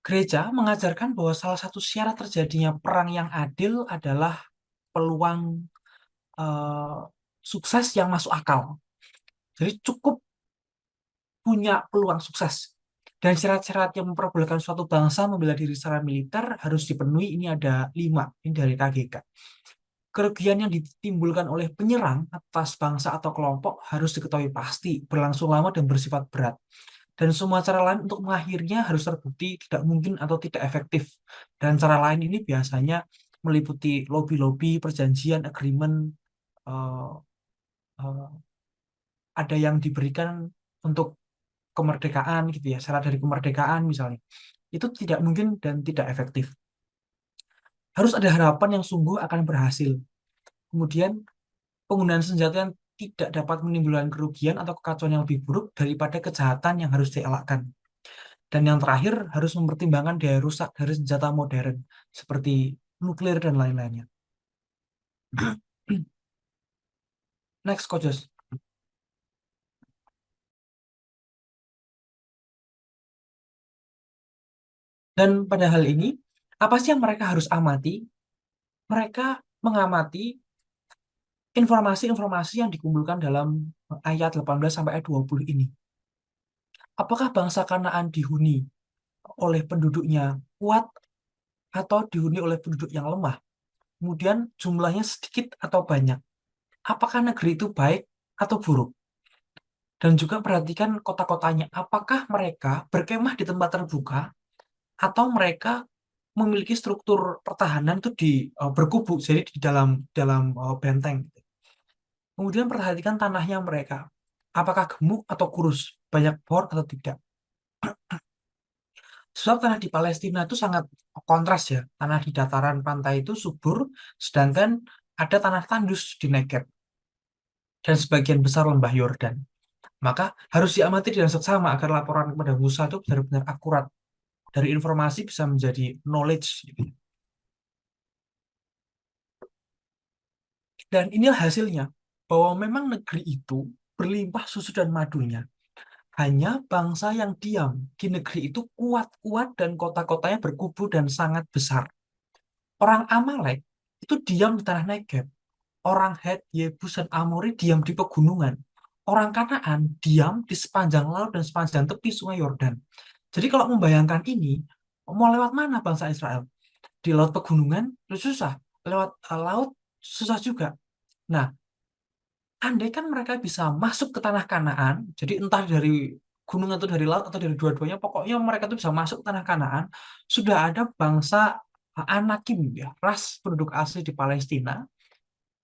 gereja mengajarkan bahwa salah satu syarat terjadinya perang yang adil adalah peluang uh, sukses yang masuk akal. Jadi cukup punya peluang sukses. Dan syarat-syarat yang memperbolehkan suatu bangsa membela diri secara militer harus dipenuhi. Ini ada 5, ini dari KGK. Kerugian yang ditimbulkan oleh penyerang atas bangsa atau kelompok harus diketahui pasti, berlangsung lama dan bersifat berat. Dan semua cara lain untuk mengakhirinya harus terbukti tidak mungkin atau tidak efektif. Dan cara lain ini biasanya meliputi lobby-lobby, perjanjian, agreement, uh, uh, ada yang diberikan untuk kemerdekaan gitu ya, syarat dari kemerdekaan misalnya, itu tidak mungkin dan tidak efektif. Harus ada harapan yang sungguh akan berhasil. Kemudian penggunaan senjata yang tidak dapat menimbulkan kerugian atau kekacauan yang lebih buruk daripada kejahatan yang harus dielakkan. Dan yang terakhir harus mempertimbangkan daya rusak dari senjata modern seperti nuklir dan lain-lainnya. Next, coaches. Dan pada hal ini, apa sih yang mereka harus amati? Mereka mengamati informasi-informasi yang dikumpulkan dalam ayat 18 sampai ayat 20 ini. Apakah bangsa Kanaan dihuni oleh penduduknya kuat atau dihuni oleh penduduk yang lemah? Kemudian jumlahnya sedikit atau banyak? Apakah negeri itu baik atau buruk? Dan juga perhatikan kota-kotanya. Apakah mereka berkemah di tempat terbuka atau mereka memiliki struktur pertahanan itu berkubu, jadi di dalam dalam benteng. Kemudian perhatikan tanahnya mereka. Apakah gemuk atau kurus, banyak bor atau tidak. Sebab tanah di Palestina itu sangat kontras ya. Tanah di dataran pantai itu subur, sedangkan ada tanah tandus di Negev dan sebagian besar lembah Yordan. Maka harus diamati dengan seksama agar laporan kepada Musa itu benar-benar akurat. Dari informasi bisa menjadi knowledge. Gitu. Dan inilah hasilnya, bahwa memang negeri itu berlimpah susu dan madunya. Hanya bangsa yang diam di negeri itu kuat-kuat dan kota-kotanya berkubu dan sangat besar. Orang Amalek itu diam di tanah Negev. Orang Het, Yebus, dan Amori diam di pegunungan. Orang Kanaan diam di sepanjang laut dan sepanjang tepi sungai Yordan. Jadi kalau membayangkan ini, mau lewat mana bangsa Israel? Di laut pegunungan, susah. Lewat laut, susah juga. Nah, andai kan mereka bisa masuk ke tanah Kanaan, jadi entah dari gunung atau dari laut atau dari dua-duanya, pokoknya mereka itu bisa masuk ke tanah Kanaan, sudah ada bangsa Anakim, ya, ras penduduk asli di Palestina,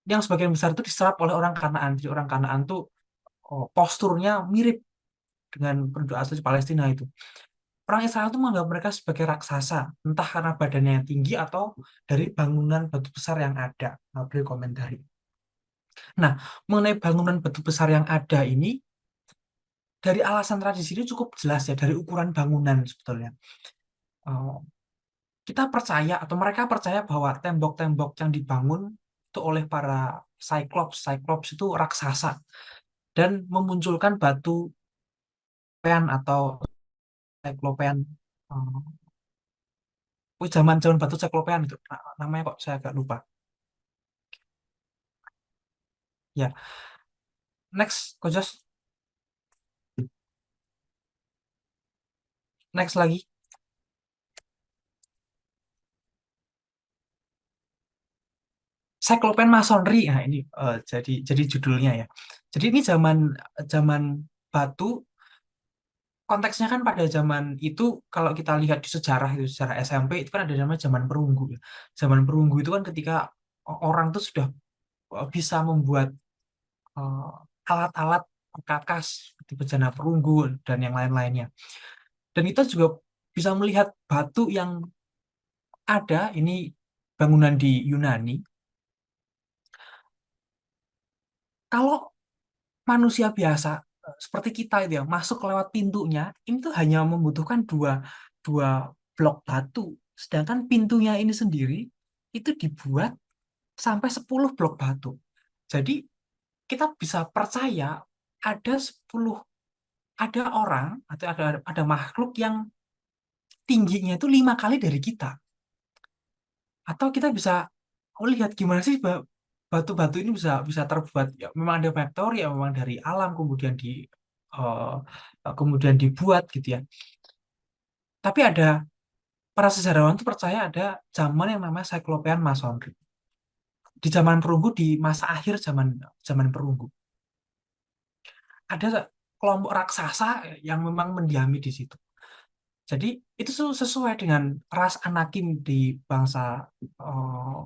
yang sebagian besar itu diserap oleh orang Kanaan. Jadi orang Kanaan tuh posturnya mirip dengan penduduk asli di Palestina itu. Orang Israel itu menganggap mereka sebagai raksasa, entah karena badannya yang tinggi atau dari bangunan batu besar yang ada. Nah, beri komentari. Nah, mengenai bangunan batu besar yang ada ini, dari alasan tradisi ini cukup jelas ya, dari ukuran bangunan sebetulnya. Eh, Kita percaya atau mereka percaya bahwa tembok-tembok yang dibangun itu oleh para Cyclops, Cyclops itu raksasa dan memunculkan batu pean atau Cyclopean. Zaman-zaman batu Cyclopean itu namanya kok saya agak lupa. Ya, next, Coach. Next lagi. Cyclopean Masonry. Nah, ini jadi judulnya ya. Jadi ini zaman zaman batu, konteksnya kan pada zaman itu kalau kita lihat di sejarah itu, sejarah SMP itu kan ada namanya zaman perunggu ya. Zaman perunggu itu kan ketika orang tuh sudah bisa membuat alat-alat perkakas seperti bejana perunggu dan yang lain-lainnya. Dan kita juga bisa melihat batu yang ada ini bangunan di Yunani. Kalau manusia biasa seperti kita itu ya masuk lewat pintunya, ini tuh hanya membutuhkan dua dua blok batu, sedangkan pintunya ini sendiri itu dibuat sampai 10 blok batu. Jadi kita bisa percaya ada 10, ada orang atau ada makhluk yang tingginya itu 5 kali dari kita. Atau kita bisa lihat gimana sih batu-batu ini bisa bisa terbuat, ya memang ada banyak teori ya, memang dari alam kemudian eh, kemudian dibuat gitu ya. Tapi ada para sejarawan itu percaya ada zaman yang namanya Cyclopean Masonry. Di zaman perunggu, di masa akhir zaman zaman perunggu, ada kelompok raksasa yang memang mendiami di situ. Jadi itu sesuai dengan ras Anakim di bangsa eh,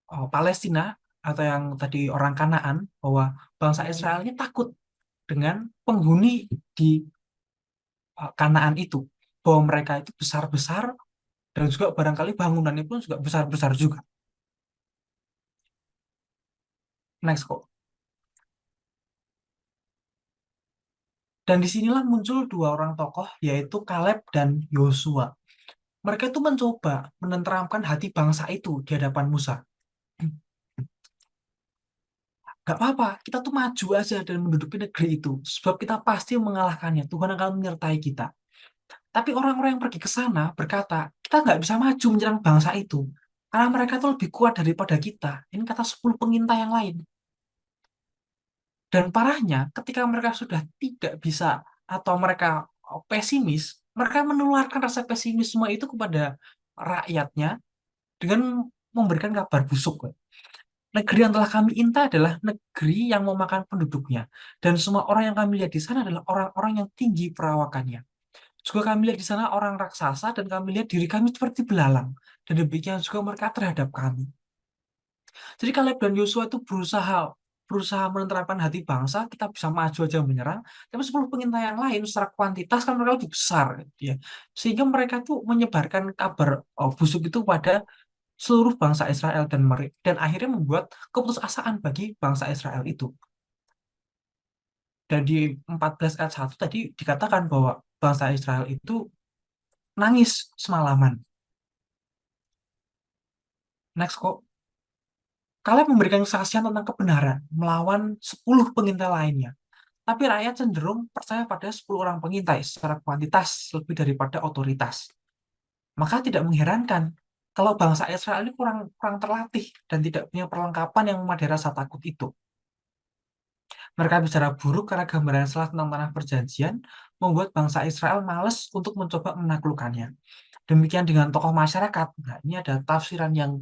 Palestina atau yang tadi orang Kanaan, bahwa bangsa Israel ini takut dengan penghuni di Kanaan itu, bahwa mereka itu besar-besar dan juga barangkali bangunannya pun juga besar-besar juga. Next kok. Dan disinilah muncul dua orang tokoh, yaitu Kaleb dan Yosua. Mereka itu mencoba menenteramkan hati bangsa itu di hadapan Musa. Gak apa-apa, kita tuh maju aja dan menduduki negeri itu. Sebab kita pasti mengalahkannya. Tuhan akan menyertai kita. Tapi orang-orang yang pergi ke sana berkata, kita nggak bisa maju menyerang bangsa itu. Karena mereka tuh lebih kuat daripada kita. Ini kata 10 pengintai yang lain. Dan parahnya, ketika mereka sudah tidak bisa atau mereka pesimis, mereka menularkan rasa pesimisme itu kepada rakyatnya dengan memberikan kabar busuk. Negeri yang telah kami intai adalah negeri yang memakan penduduknya. Dan semua orang yang kami lihat di sana adalah orang-orang yang tinggi perawakannya. Juga kami lihat di sana orang raksasa dan kami lihat diri kami seperti belalang. Dan demikian juga mereka terhadap kami. Jadi Kaleb dan Yosua itu berusaha menerapkan hati bangsa, kita bisa maju aja menyerang, tapi 10 pengintai yang lain secara kuantitas kan mereka lebih besar gitu ya. Sehingga mereka tuh menyebarkan kabar busuk itu pada seluruh bangsa Israel dan akhirnya membuat keputusasaan bagi bangsa Israel itu. Dan di 14 ayat 1 tadi dikatakan bahwa bangsa Israel itu nangis semalaman. Next kok. Kaleb memberikan kesaksian tentang kebenaran melawan 10 pengintai lainnya. Tapi rakyat cenderung percaya pada 10 orang pengintai secara kuantitas lebih daripada otoritas. Maka tidak mengherankan kalau bangsa Israel ini kurang terlatih dan tidak punya perlengkapan yang memadai rasa takut itu. Mereka bicara buruk karena gambaran yang salah tentang tanah perjanjian membuat bangsa Israel malas untuk mencoba menaklukkannya. Demikian dengan tokoh masyarakat. Nah, ini ada tafsiran yang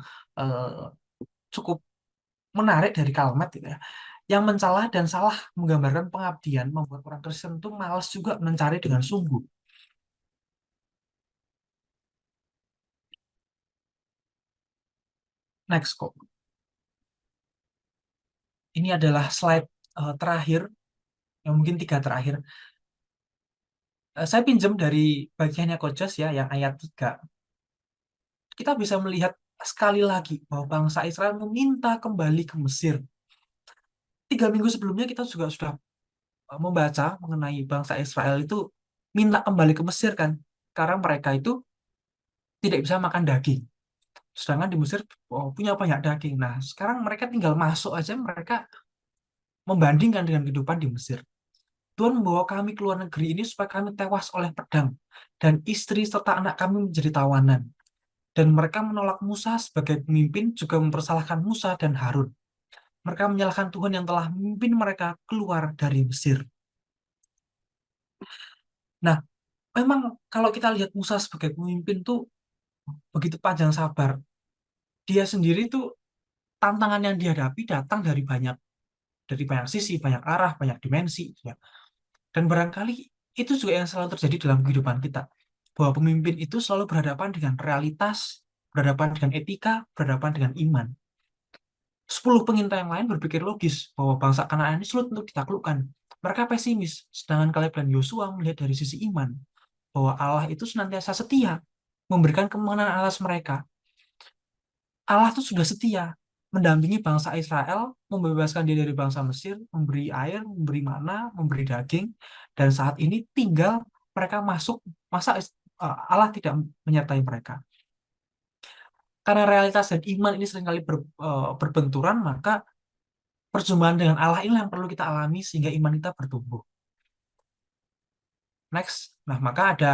cukup menarik dari kalimat gitu ya. Yang mencela dan salah menggambarkan pengabdian membuat orang Kristen itu malas juga mencari dengan sungguh. Next kok. Ini adalah slide terakhir, yang mungkin 3 terakhir. Saya pinjam dari bagiannya Coach Josh ya, yang ayat 3. Kita bisa melihat sekali lagi bahwa bangsa Israel meminta kembali ke Mesir. 3 minggu sebelumnya kita juga sudah membaca mengenai bangsa Israel itu minta kembali ke Mesir kan, karena mereka itu tidak bisa makan daging. Sedangkan di Mesir punya banyak daging. Nah, sekarang mereka tinggal masuk aja, mereka membandingkan dengan kehidupan di Mesir. Tuhan membawa kami ke luar negeri ini supaya kami tewas oleh pedang, dan istri serta anak kami menjadi tawanan. Dan mereka menolak Musa sebagai pemimpin, juga mempersalahkan Musa dan Harun. Mereka menyalahkan Tuhan yang telah memimpin mereka keluar dari Mesir. Nah, memang kalau kita lihat Musa sebagai pemimpin tuh begitu panjang sabar. Dia sendiri tuh tantangan yang dihadapi datang dari banyak sisi, banyak arah, banyak dimensi, ya. Dan barangkali itu juga yang selalu terjadi dalam kehidupan kita. Bahwa pemimpin itu selalu berhadapan dengan realitas, berhadapan dengan etika, berhadapan dengan iman. 10 pengintai yang lain berpikir logis bahwa bangsa Kanaan ini sulit untuk ditaklukkan. Mereka pesimis, sedangkan Kaleb dan Yosua melihat dari sisi iman, bahwa Allah itu senantiasa setia, memberikan kemenangan atas mereka. Allah itu sudah setia, mendampingi bangsa Israel, membebaskan dia dari bangsa Mesir, memberi air, memberi mana, memberi daging, dan saat ini tinggal mereka masuk, masa Allah tidak menyertai mereka. Karena realitas dan iman ini seringkali berbenturan, maka perjumpaan dengan Allah inilah yang perlu kita alami sehingga iman kita bertumbuh. Next, nah maka ada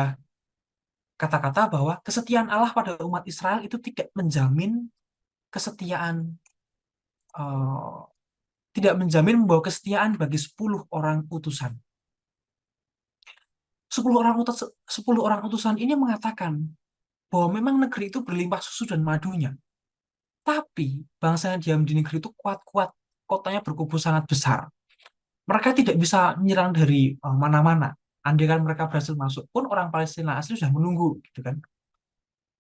kata-kata bahwa kesetiaan Allah pada umat Israel itu tidak menjamin kesetiaan, tidak menjamin membawa kesetiaan bagi 10 orang utusan. 10 orang utusan ini mengatakan bahwa memang negeri itu berlimpah susu dan madunya. Tapi bangsa yang diam di negeri itu kuat-kuat, kotanya berkubu sangat besar. Mereka tidak bisa menyerang dari mana-mana. Andai kan mereka berhasil masuk pun orang Palestina asli sudah menunggu, gitu kan.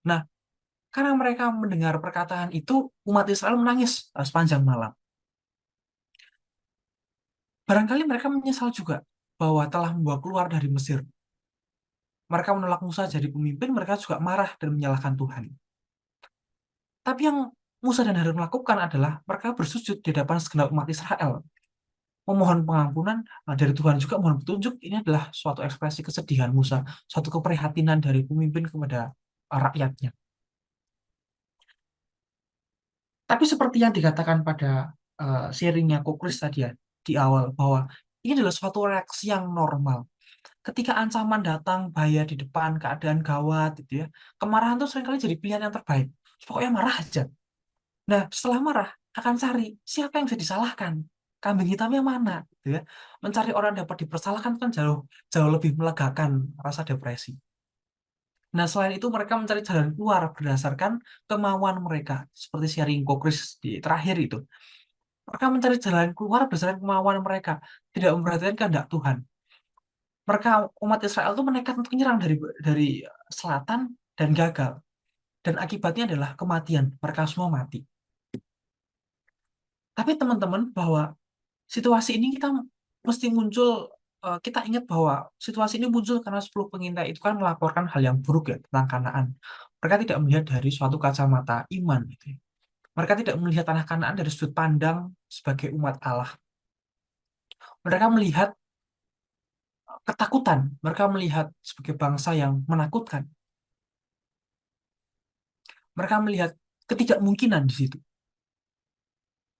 Nah, karena mereka mendengar perkataan itu, umat Israel menangis sepanjang malam. Barangkali mereka menyesal juga bahwa telah membawa keluar dari Mesir. Mereka menolak Musa jadi pemimpin, mereka juga marah dan menyalahkan Tuhan. Tapi yang Musa dan Harun lakukan adalah mereka bersujud di hadapan segenap umat Israel. memohon pengampunan dari Tuhan juga mohon petunjuk. Ini adalah suatu ekspresi kesedihan Musa, suatu keprihatinan dari pemimpin kepada rakyatnya. Tapi seperti yang dikatakan pada sharingnya Kokris tadi ya di awal, bahwa ini adalah suatu reaksi yang normal. Ketika ancaman datang, bahaya di depan, keadaan gawat, gitu ya, kemarahan itu seringkali jadi pilihan yang terbaik. Pokoknya marah aja. Nah, setelah marah, akan cari siapa yang bisa disalahkan. Kambing hitamnya mana, gitu ya. Mencari orang yang dapat dipersalahkan kan jauh jauh lebih melegakan rasa depresi. Nah, selain itu mereka mencari jalan keluar berdasarkan kemauan mereka, seperti sharing Kokris di terakhir itu. Mereka mencari jalan keluar berdasarkan kemauan mereka, tidak memperhatikan kehendak Tuhan. Mereka umat Israel itu menekat untuk menyerang dari selatan dan gagal. Dan akibatnya adalah kematian. Mereka semua mati. Tapi teman-teman, bahwa situasi ini kita mesti muncul, kita ingat bahwa situasi ini muncul karena 10 pengintai itu kan melaporkan hal yang buruk ya tentang Kanaan. Mereka tidak melihat dari suatu kacamata iman gitu ya. Mereka tidak melihat tanah Kanaan dari sudut pandang sebagai umat Allah. Mereka melihat ketakutan, mereka melihat sebagai bangsa yang menakutkan. Mereka melihat ketidakmungkinan di situ.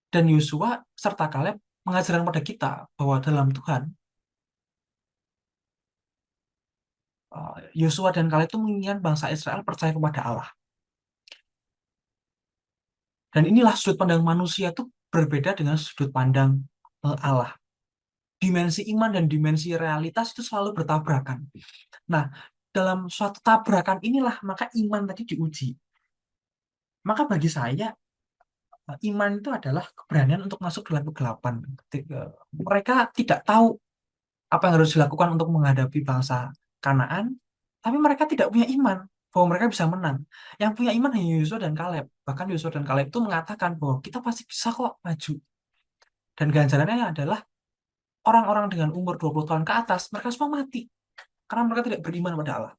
Dan Yosua serta Kaleb mengajarkan pada kita bahwa dalam Tuhan, Yosua dan Kaleb itu menginginkan bangsa Israel percaya kepada Allah. Dan inilah sudut pandang manusia itu berbeda dengan sudut pandang Allah. Dimensi iman dan dimensi realitas itu selalu bertabrakan. Nah, dalam suatu tabrakan inilah maka iman tadi diuji. Maka bagi saya, iman itu adalah keberanian untuk masuk dalam kegelapan. Mereka tidak tahu apa yang harus dilakukan untuk menghadapi bangsa Kanaan, tapi mereka tidak punya iman bahwa mereka bisa menang. Yang punya iman hanya Yosua dan Kaleb. Bahkan Yosua dan Kaleb itu mengatakan bahwa kita pasti bisa kok maju. Dan ganjarannya adalah orang-orang dengan umur 20 tahun ke atas, mereka semua mati. Karena mereka tidak beriman pada Allah.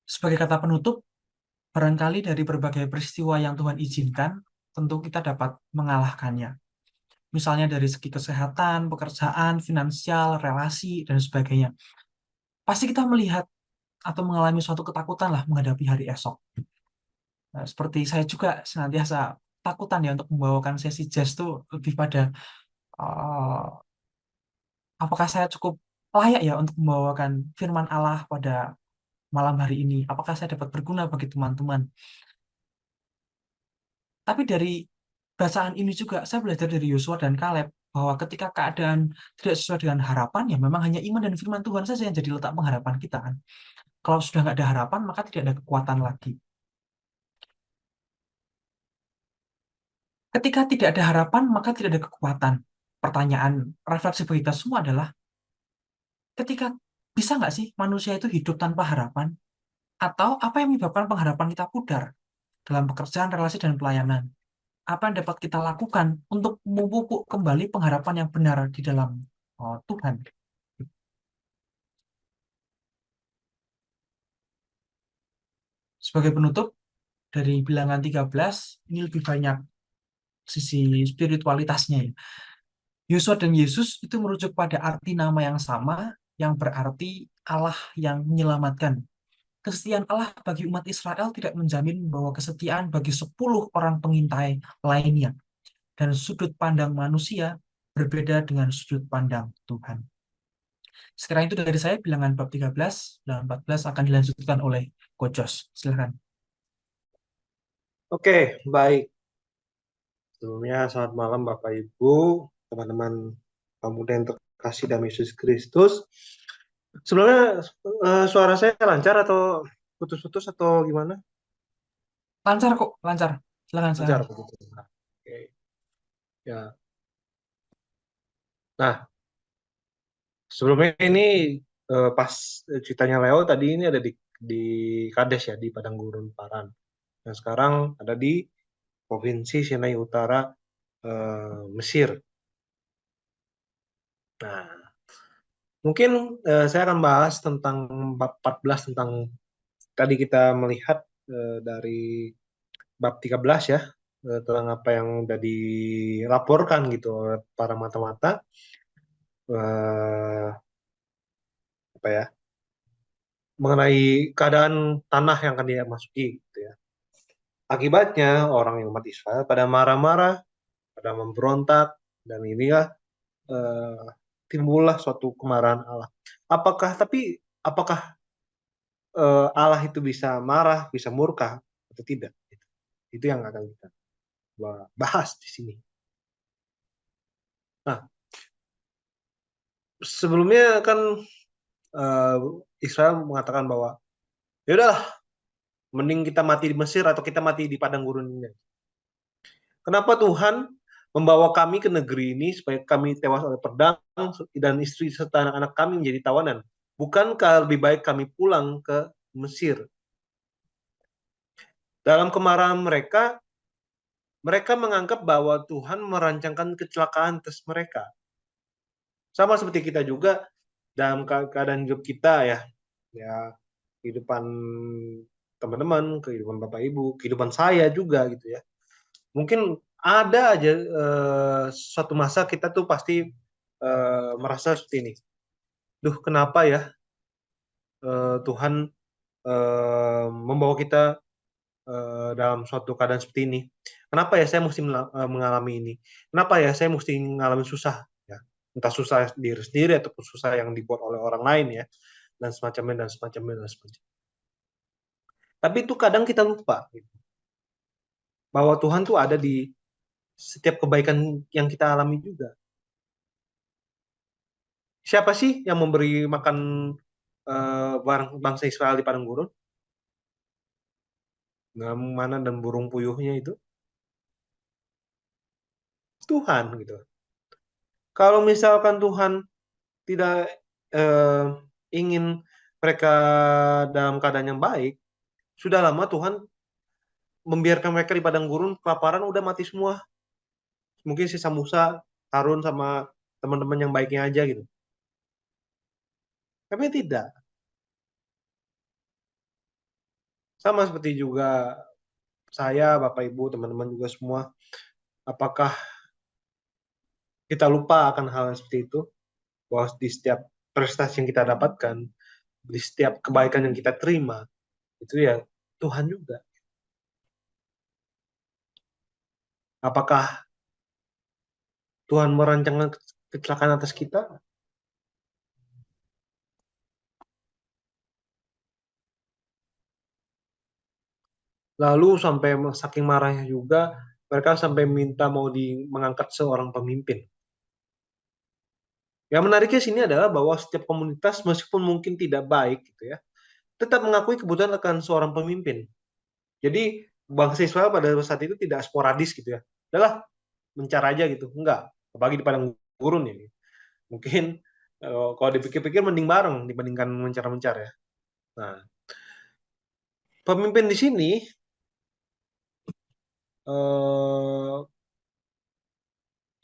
Sebagai kata penutup, barangkali dari berbagai peristiwa yang Tuhan izinkan, tentu kita dapat mengalahkannya. Misalnya dari segi kesehatan, pekerjaan, finansial, relasi, dan sebagainya. Pasti kita melihat atau mengalami suatu ketakutan lah menghadapi hari esok. Nah, seperti saya juga senantiasa takutan ya untuk membawakan sesi jazz itu lebih pada uh, apakah saya cukup layak ya untuk membawakan firman Allah pada malam hari ini? Apakah saya dapat berguna bagi teman-teman? Tapi dari bacaan ini juga saya belajar dari Yosua dan Kaleb bahwa ketika keadaan tidak sesuai dengan harapan, ya memang hanya iman dan firman Tuhan saja yang jadi letak pengharapan kita kan. Kalau sudah nggak ada harapan, maka tidak ada kekuatan lagi. Ketika tidak ada harapan, maka tidak ada kekuatan. Pertanyaan refleksi bagi kita semua adalah, ketika bisa nggak sih manusia itu hidup tanpa harapan? Atau apa yang menyebabkan pengharapan kita pudar dalam pekerjaan, relasi, dan pelayanan? Apa yang dapat kita lakukan untuk memupuk kembali pengharapan yang benar di dalam Tuhan? Sebagai penutup, dari bilangan 13, ini lebih banyak sisi spiritualitasnya ya. Yosua dan Yesus itu merujuk pada arti nama yang sama, yang berarti Allah yang menyelamatkan. Kesetiaan Allah bagi umat Israel tidak menjamin bahwa kesetiaan bagi 10 orang pengintai lainnya. Dan sudut pandang manusia berbeda dengan sudut pandang Tuhan. Sekarang itu dari saya, bilangan bab 13 dan 14 akan dilanjutkan oleh Kojos. Silakan. Oke, baik. Sebelumnya selamat malam Bapak Ibu, teman-teman pemuda yang terkasih dalam Yesus Kristus. Sebelumnya suara saya lancar atau putus-putus atau gimana? Lancar kok, lancar. Silakan, Lancar silakan. begitu. Oke. Ya. Nah, sebelumnya ini pas ceritanya Leo tadi ini ada di Kades ya, di Padang Gurun Paran. Dan sekarang ada di Provinsi Sinai Utara, Mesir. Nah, mungkin saya akan bahas tentang bab 14, tentang tadi kita melihat dari bab 13 ya. tentang apa yang udah dilaporkan gitu oleh para mata-mata, eh, apa ya, mengenai keadaan tanah yang akan dia masuki gitu ya. Akibatnya orang yang umat Israel pada marah-marah, pada memberontak, dan inilah eh, timbullah suatu kemarahan Allah. Apakah Allah itu bisa marah, bisa murka atau tidak? Itu yang akan kita bahas di sini. Nah, sebelumnya kan eh, Israel mengatakan bahwa ya udahlah, mending kita mati di Mesir atau kita mati di padang gurun ini. Kenapa Tuhan membawa kami ke negeri ini supaya kami tewas oleh pedang dan istri serta anak-anak kami menjadi tawanan? Bukankah lebih baik kami pulang ke Mesir? Dalam kemarahan mereka, mereka menganggap bahwa Tuhan merancangkan kecelakaan atas mereka. Sama seperti kita juga dalam keadaan hidup kita ya kehidupan teman-teman, kehidupan Bapak Ibu, kehidupan saya juga gitu ya. Mungkin ada aja suatu masa kita tuh pasti merasa seperti ini. Duh, kenapa ya Tuhan membawa kita dalam suatu keadaan seperti ini? Kenapa ya saya mesti mengalami ini? Kenapa ya saya mesti mengalami susah? Ya, entah susah diri sendiri ataupun susah yang dibuat oleh orang lain ya, dan semacamnya dan semacamnya dan semacamnya. Tapi itu kadang kita lupa gitu, bahwa Tuhan tuh ada di setiap kebaikan yang kita alami juga. Siapa sih yang memberi makan bangsa Israel di padang gurun? Nggak mana dan burung puyuhnya itu Tuhan gitu. Kalau misalkan Tuhan tidak eh, ingin mereka dalam keadaan yang baik, sudah lama Tuhan membiarkan mereka di padang gurun kelaparan, udah mati semua. Mungkin sisa Musa, Harun sama teman-teman yang baiknya aja gitu. Tapi tidak. Sama seperti juga saya, Bapak Ibu, teman-teman juga semua. Apakah kita lupa akan hal yang seperti itu? Bahwa di setiap prestasi yang kita dapatkan, di setiap kebaikan yang kita terima, itu ya Tuhan juga. Apakah Tuhan merancangkan kecelakaan atas kita? Lalu sampai saking marahnya juga, mereka sampai minta mau mengangkat seorang pemimpin. Yang menariknya sini adalah bahwa setiap komunitas meskipun mungkin tidak baik gitu ya, tetap mengakui kebutuhan akan seorang pemimpin. Jadi bangsa Israel pada saat itu tidak sporadis gitu ya. Adalah mencar aja gitu. Enggak. Apalagi di padang gurun ya. Mungkin kalau dipikir-pikir mending bareng dibandingkan mencar-mencar ya. Nah, pemimpin di sini eh,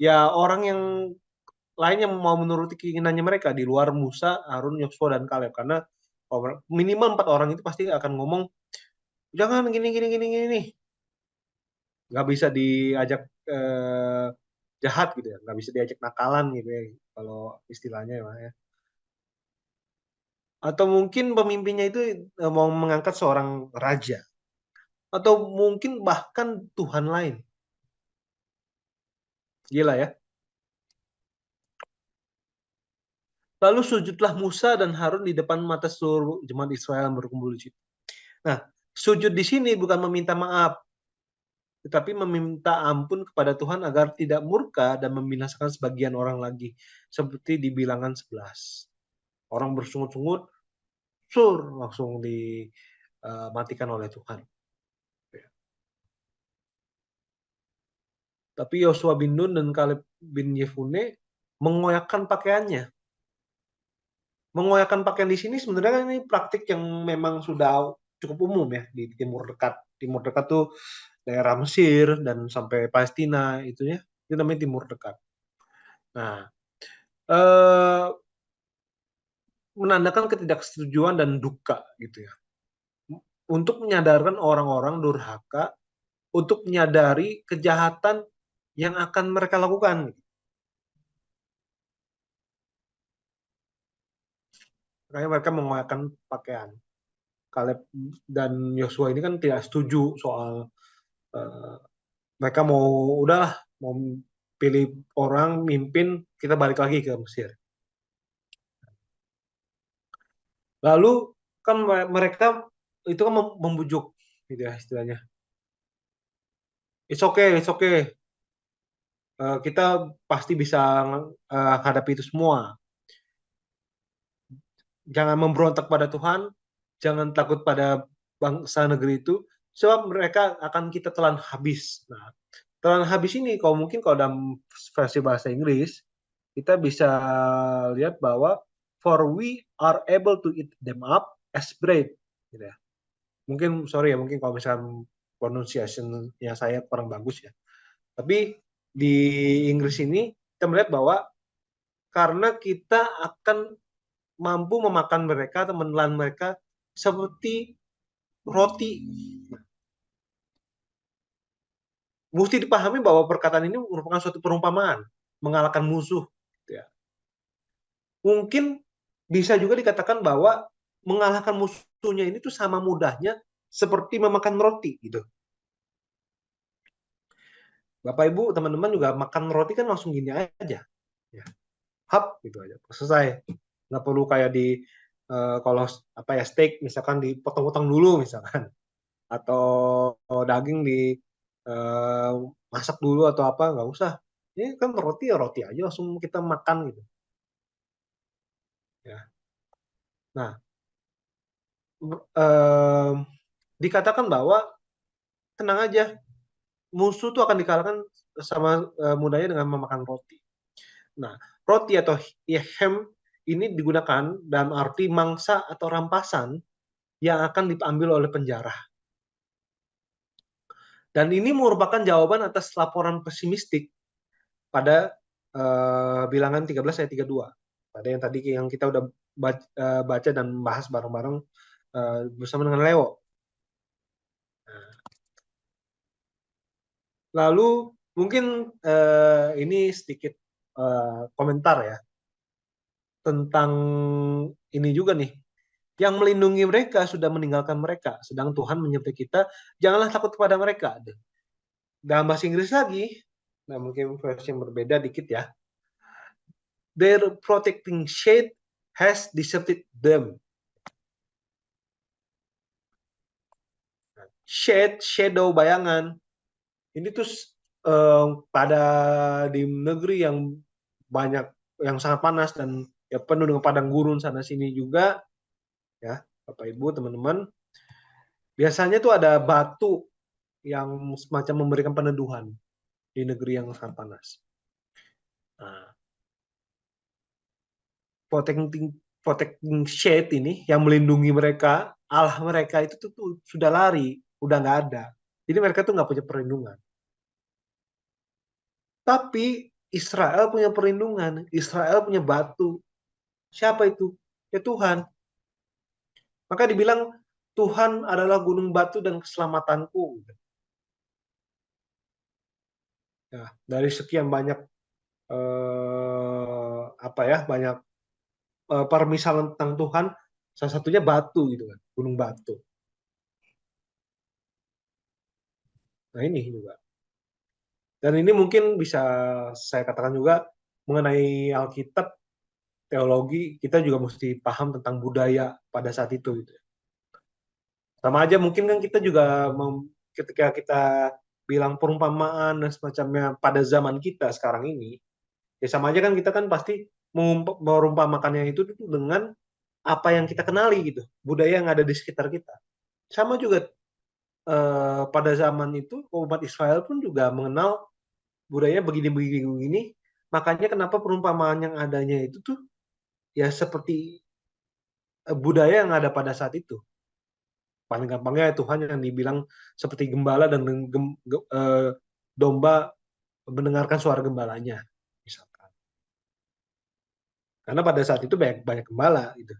ya orang yang lain yang mau menuruti keinginannya mereka di luar Musa, Harun, Yosua dan Kaleb, karena minimal 4 orang itu pasti akan ngomong jangan gini gini gini gini, nggak bisa diajak jahat gitu ya, nggak bisa diajak nakalan gitu ya kalau istilahnya ya. Atau mungkin pemimpinnya itu mau mengangkat seorang raja atau mungkin bahkan Tuhan lain. Gila ya. Lalu sujudlah Musa dan Harun di depan mata seluruh jemaat Israel yang berkumpul di situ. Nah, sujud di sini bukan meminta maaf, tetapi meminta ampun kepada Tuhan agar tidak murka dan membinasakan sebagian orang lagi, seperti di Bilangan 11. Orang bersungut-sungut, langsung dimatikan oleh Tuhan. Tapi Yosua bin Nun dan Kaleb bin Yefune mengoyakkan pakaiannya. Mengoyakkan pakaian di sini sebenarnya ini praktik yang memang sudah cukup umum ya di Timur Dekat. Timur Dekat tuh daerah Mesir dan sampai Palestina itu ya, itu namanya Timur Dekat. Nah, menandakan ketidaksetujuan dan duka gitu ya. Untuk menyadarkan orang-orang durhaka untuk menyadari kejahatan yang akan mereka lakukan. Makanya mereka mengenakan pakaian. Kaleb dan Yosua ini kan tidak setuju soal mereka mau udahlah mau pilih orang mimpin, kita balik lagi ke Mesir. Lalu kan mereka itu kan membujuk gitu ya istilahnya. It's okay, it's okay. Kita pasti bisa hadapi itu semua. Jangan memberontak pada Tuhan, jangan takut pada bangsa negeri itu, sebab mereka akan kita telan habis. Nah, telan habis ini kalau dalam versi bahasa Inggris, kita bisa lihat bahwa for we are able to eat them up as bread. Gitu ya. Mungkin kalau misalkan pronunciation-nya saya kurang bagus ya. Tapi di Inggris ini kita melihat bahwa karena kita akan mampu memakan mereka atau menelan mereka seperti roti. Mesti dipahami bahwa perkataan ini merupakan suatu perumpamaan, mengalahkan musuh. Ya. Mungkin bisa juga dikatakan bahwa mengalahkan musuhnya ini tuh sama mudahnya seperti memakan roti gitu. Bapak Ibu, teman-teman juga makan roti kan langsung gini aja. Ya. Hap gitu aja. Selesai. Nggak perlu kayak di kalau steak misalkan dipotong-potong dulu misalkan, atau daging di masak dulu atau apa, nggak usah. Ini kan roti ya roti aja langsung kita makan gitu. Ya. Nah, dikatakan bahwa tenang aja, musuh tuh akan dikalahkan sama mudahnya dengan memakan roti. Nah, roti atau hem ini digunakan dalam arti mangsa atau rampasan yang akan diambil oleh penjara. Dan ini merupakan jawaban atas laporan pesimistik pada bilangan 13 ayat 32. Pada yang tadi yang kita udah baca dan bahas bareng-bareng bersama dengan Leo. Lalu mungkin ini sedikit komentar ya tentang ini juga nih. Yang melindungi mereka sudah meninggalkan mereka, sedang Tuhan menyertai kita, janganlah takut kepada mereka. Dalam bahasa Inggris lagi, nah mungkin versi yang berbeda dikit ya. Their protecting shade has deserted them. Shade, shadow, bayangan. Ini tuh pada di negeri yang banyak, yang sangat panas dan ya penuh dengan padang gurun sana sini juga, ya Bapak Ibu teman-teman. Biasanya tuh ada batu yang semacam memberikan peneduhan di negeri yang sangat panas. Nah, protecting shade ini yang melindungi mereka, Allah mereka itu tuh sudah lari, udah nggak ada. Jadi mereka tuh nggak punya perlindungan. Tapi Israel punya perlindungan, Israel punya batu. Siapa itu? Ya Tuhan. Maka dibilang Tuhan adalah gunung batu dan keselamatanku. Ya, dari sekian banyak banyak permisalan tentang Tuhan, salah satunya batu gitu kan, gunung batu. Nah ini juga. Dan ini mungkin bisa saya katakan juga mengenai Alkitab, teologi, kita juga mesti paham tentang budaya pada saat itu. Gitu. Sama aja mungkin kan kita juga ketika kita bilang perumpamaan dan semacamnya pada zaman kita sekarang ini, ya sama aja kan kita kan pasti merumpamakannya itu dengan apa yang kita kenali gitu, budaya yang ada di sekitar kita. Sama juga pada zaman itu umat Israel pun juga mengenal budaya begini-begini, makanya kenapa perumpamaan yang adanya itu tuh ya seperti budaya yang ada pada saat itu. Paling gampangnya Tuhan yang dibilang seperti gembala dan domba mendengarkan suara gembalanya, misalkan. Karena pada saat itu banyak gembala gitu.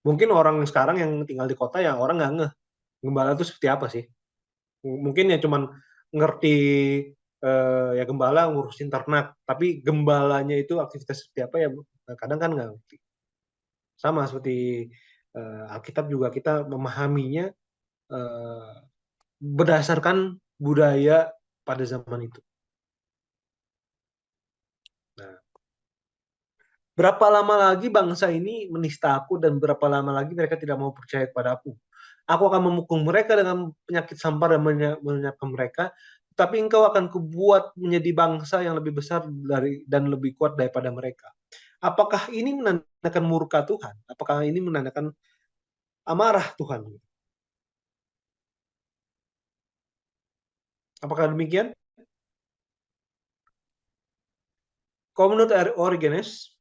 Mungkin orang sekarang yang tinggal di kota ya orang nggak ngeh gembala itu seperti apa sih. Mungkin ya cuman ngerti ya gembala ngurusin ternak, tapi gembalanya itu aktivitas seperti apa ya kadang kan nggak ngerti. Sama seperti Alkitab juga kita memahaminya berdasarkan budaya pada zaman itu. Nah, berapa lama lagi bangsa ini menista aku dan berapa lama lagi mereka tidak mau percaya kepada aku? Aku akan memukul mereka dengan penyakit sampar dan menyiapkan mereka, tapi engkau akan kubuat menjadi bangsa yang lebih besar dan lebih kuat daripada mereka. Apakah ini menandakan murka Tuhan? Apakah ini menandakan amarah Tuhan? Apakah demikian? Kalau menurut Origenes,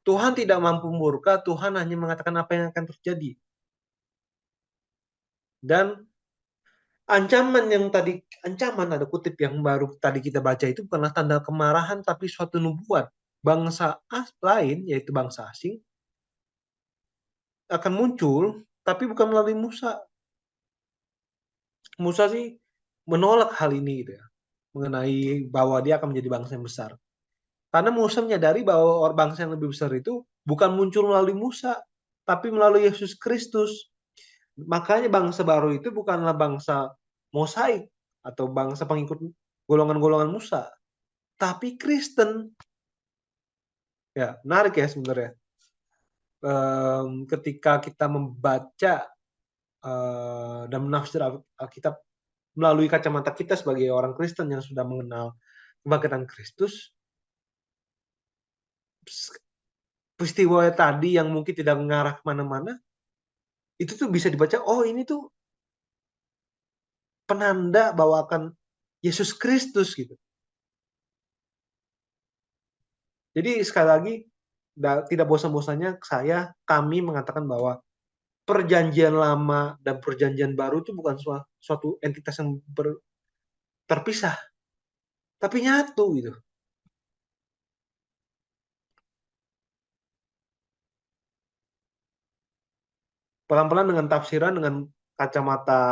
Tuhan tidak mampu murka, Tuhan hanya mengatakan apa yang akan terjadi. Dan ancaman ada kutip yang baru tadi kita baca itu bukanlah tanda kemarahan, tapi suatu nubuat. Bangsa lain, yaitu bangsa asing, akan muncul, tapi bukan melalui Musa. Musa sih menolak hal ini gitu ya, mengenai bahwa dia akan menjadi bangsa yang besar. Karena Musa menyadari bahwa bangsa yang lebih besar itu bukan muncul melalui Musa, tapi melalui Yesus Kristus. Makanya bangsa baru itu bukanlah bangsa mosaik atau bangsa pengikut golongan-golongan Musa, tapi Kristen. Ya, menarik ya sebenarnya. Ketika kita membaca dan menafsir Alkitab melalui kacamata kita sebagai orang Kristen yang sudah mengenal kebangkitan Kristus, peristiwa tadi yang mungkin tidak mengarah kemana-mana, itu tuh bisa dibaca, oh ini tuh penanda bahwa akan Yesus Kristus gitu. Jadi sekali lagi, tidak bosan-bosannya kami mengatakan bahwa perjanjian lama dan perjanjian baru itu bukan suatu entitas yang terpisah, tapi nyatu gitu. Pelan-pelan dengan tafsiran, dengan kacamata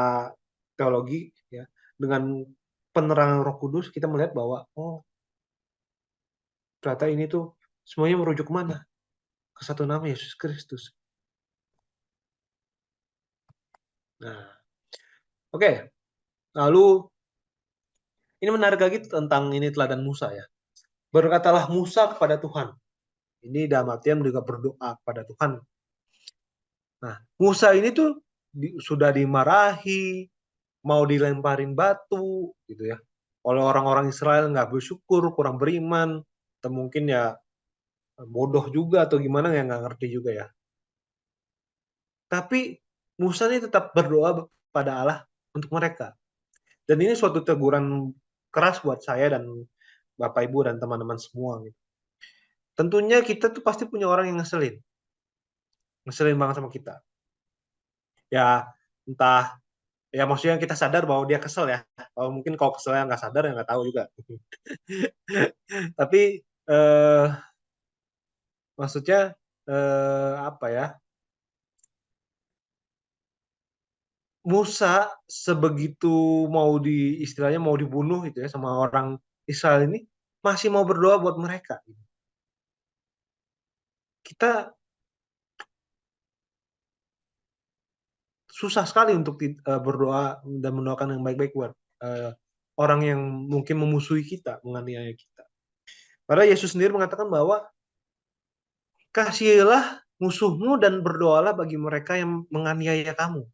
teologi, ya, dengan penerangan Roh Kudus, kita melihat bahwa oh ternyata ini tuh semuanya merujuk kemana? Ke satu nama, Yesus Kristus. Nah, oke. Lalu ini menarik lagi tentang ini teladan Musa ya. Berkatalah Musa kepada Tuhan. Ini dalam artian juga berdoa kepada Tuhan. Nah, Musa ini tuh sudah dimarahi, mau dilemparin batu, gitu ya. Oleh orang-orang Israel nggak bersyukur, kurang beriman, atau mungkin ya bodoh juga atau gimana ya nggak ngerti juga ya. Tapi Musa ini tetap berdoa pada Allah untuk mereka. Dan ini suatu teguran keras buat saya dan Bapak Ibu dan teman-teman semua. Gitu. Tentunya kita tuh pasti punya orang yang ngeselin banget sama kita. Ya entah, ya maksudnya kita sadar bahwa dia kesel ya. Mungkin kalau keselnya nggak sadar ya nggak tahu juga. Tapi maksudnya apa ya? Musa sebegitu istilahnya mau dibunuh gitu ya sama orang Israel ini masih mau berdoa buat mereka. Kita susah sekali untuk berdoa dan mendoakan yang baik-baik buat orang yang mungkin memusuhi kita, menganiaya kita. Padahal Yesus sendiri mengatakan bahwa kasihilah musuhmu dan berdoalah bagi mereka yang menganiaya kamu.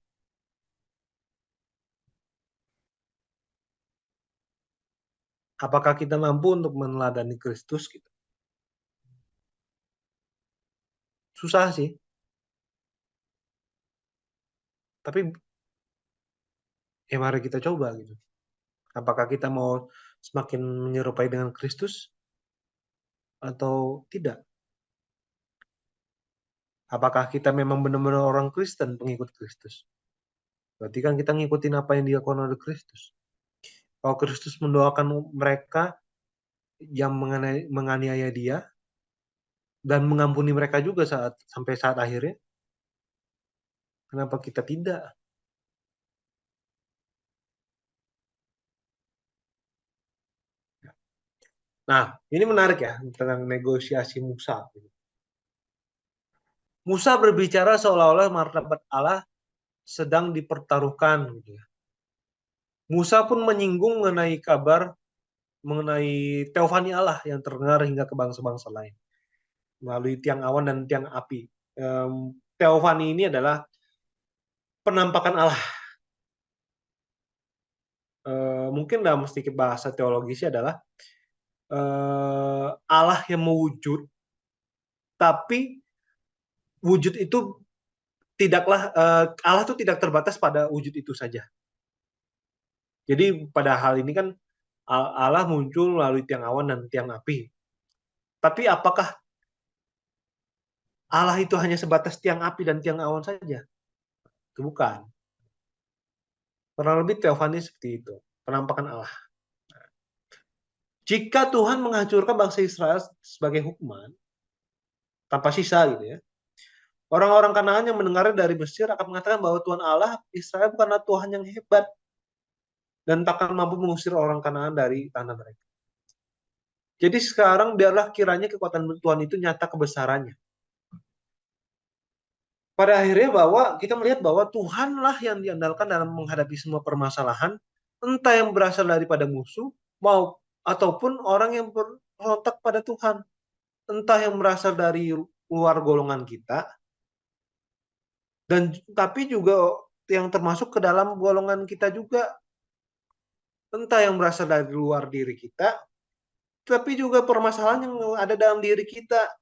Apakah kita mampu untuk meneladani Kristus? Gitu? Susah sih. Tapi ya mari kita coba gitu. Apakah kita mau semakin menyerupai dengan Kristus atau tidak? Apakah kita memang benar-benar orang Kristen, pengikut Kristus? Berarti kan kita ngikutin apa yang dilakukan oleh Kristus. Kalau Kristus mendoakan mereka yang menganiaya dia dan mengampuni mereka juga sampai saat akhirnya, kenapa kita tidak? Nah, ini menarik ya tentang negosiasi Musa. Musa berbicara seolah-olah martabat Allah sedang dipertaruhkan gitu ya. Musa pun menyinggung mengenai kabar mengenai teofani Allah yang terdengar hingga ke bangsa-bangsa lain melalui tiang awan dan tiang api. Teofani ini adalah penampakan Allah. Mungkin dalam sedikit bahasa teologisnya adalah Allah yang mewujud, tapi wujud itu tidaklah Allah itu tidak terbatas pada wujud itu saja. Jadi pada hal ini kan Allah muncul melalui tiang awan dan tiang api. Tapi apakah Allah itu hanya sebatas tiang api dan tiang awan saja? Itu bukan. Kurang lebih teofani seperti itu, penampakan Allah. Jika Tuhan menghancurkan bangsa Israel sebagai hukuman, tanpa sisa gitu ya, orang-orang Kanaan yang mendengarnya dari Mesir akan mengatakan bahwa Tuhan Allah Israel bukanlah Tuhan yang hebat dan takkan mampu mengusir orang Kanaan dari tanah mereka. Jadi sekarang biarlah kiranya kekuatan Tuhan itu nyata kebesarannya. Pada akhirnya bahwa kita melihat bahwa Tuhanlah yang diandalkan dalam menghadapi semua permasalahan, entah yang berasal daripada musuh mau ataupun orang yang berontak pada Tuhan, entah yang berasal dari luar golongan kita dan tapi juga yang termasuk ke dalam golongan kita juga, entah yang berasal dari luar diri kita, tapi juga permasalahan yang ada dalam diri kita.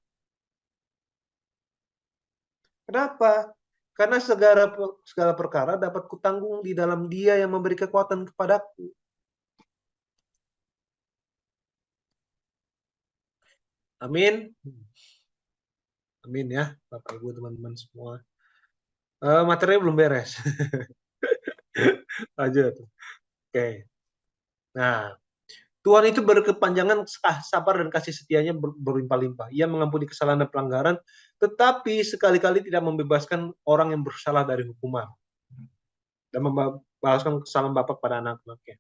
Kenapa? Karena segala perkara dapat kutanggung di dalam Dia yang memberi kekuatan kepadaku. Amin. Amin ya, Bapak Ibu teman-teman semua. Materinya belum beres. Lanjut. Oke. Nah, Tuhan itu berkepanjangan sabar dan kasih setianya berlimpah-limpah. Ia mengampuni kesalahan dan pelanggaran, tetapi sekali-kali tidak membebaskan orang yang bersalah dari hukuman dan membebaskan kesalahan Bapa pada anak-anaknya.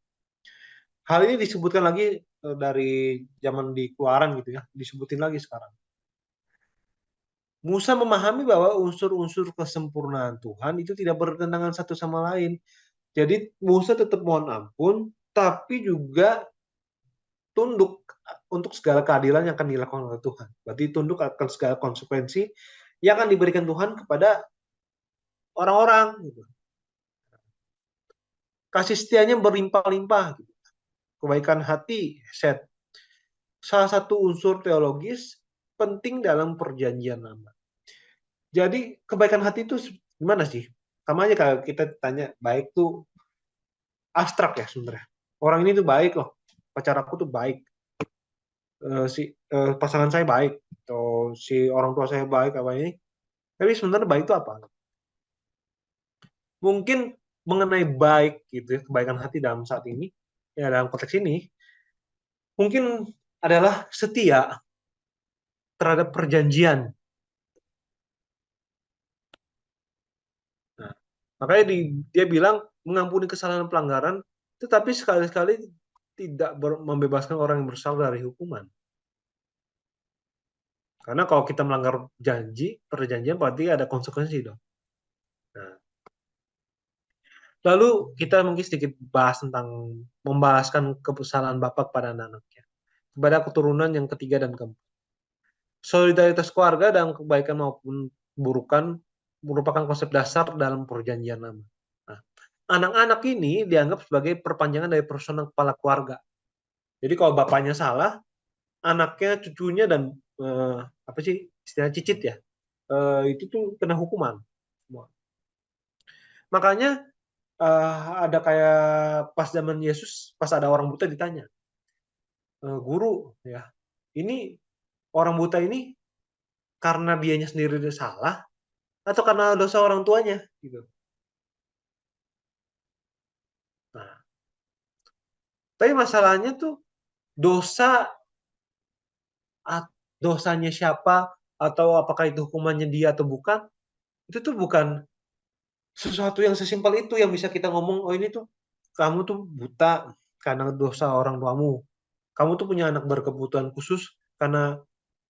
Hal ini disebutkan lagi dari zaman di Keluaran gitu ya, disebutin lagi sekarang. Musa memahami bahwa unsur-unsur kesempurnaan Tuhan itu tidak bertentangan satu sama lain. Jadi Musa tetap mohon ampun, tapi juga tunduk untuk segala keadilan yang akan dilakukan oleh Tuhan. Berarti tunduk akan segala konsekuensi yang akan diberikan Tuhan kepada orang-orang. Gitu. Kasih setianya berlimpah-limpah. Gitu. Kebaikan hati, set. Salah satu unsur teologis penting dalam perjanjian lama. Jadi kebaikan hati itu gimana sih? Sama aja kalau kita tanya baik tuh abstrak ya sebenarnya. Orang ini tuh baik loh. Pacar aku tuh baik. Pasangan saya baik. Atau si orang tua saya baik apa ini. Tapi sebenarnya baik itu apa? Mungkin mengenai baik gitu ya, kebaikan hati dalam saat ini, ya dalam konteks ini, mungkin adalah setia terhadap perjanjian. Nah, makanya dia bilang mengampuni kesalahan pelanggaran, tetapi sekali-sekali tidak membebaskan orang yang bersalah dari hukuman. Karena kalau kita melanggar perjanjian berarti ada konsekuensi dong. Nah, lalu kita mungkin sedikit bahas tentang membalaskan kesalahan Bapak kepada anak-anaknya, kepada keturunan yang ketiga dan keempat. Solidaritas keluarga dalam kebaikan maupun keburukan merupakan konsep dasar dalam perjanjian lama. Nah, anak-anak ini dianggap sebagai perpanjangan dari personal kepala keluarga. Jadi kalau bapaknya salah, anaknya, cucunya dan apa sih istilah cicit ya, itu tuh kena hukuman. Makanya ada kayak pas zaman Yesus, pas ada orang buta ditanya, guru ya, ini orang buta ini karena dianya sendiri salah atau karena dosa orang tuanya gitu. Nah, tapi masalahnya tuh dosa dosanya siapa atau apakah itu hukumannya dia atau bukan, itu tuh bukan sesuatu yang sesimpel itu yang bisa kita ngomong, oh ini tuh kamu tuh buta karena dosa orang tuamu. kamu tuh punya anak berkebutuhan khusus karena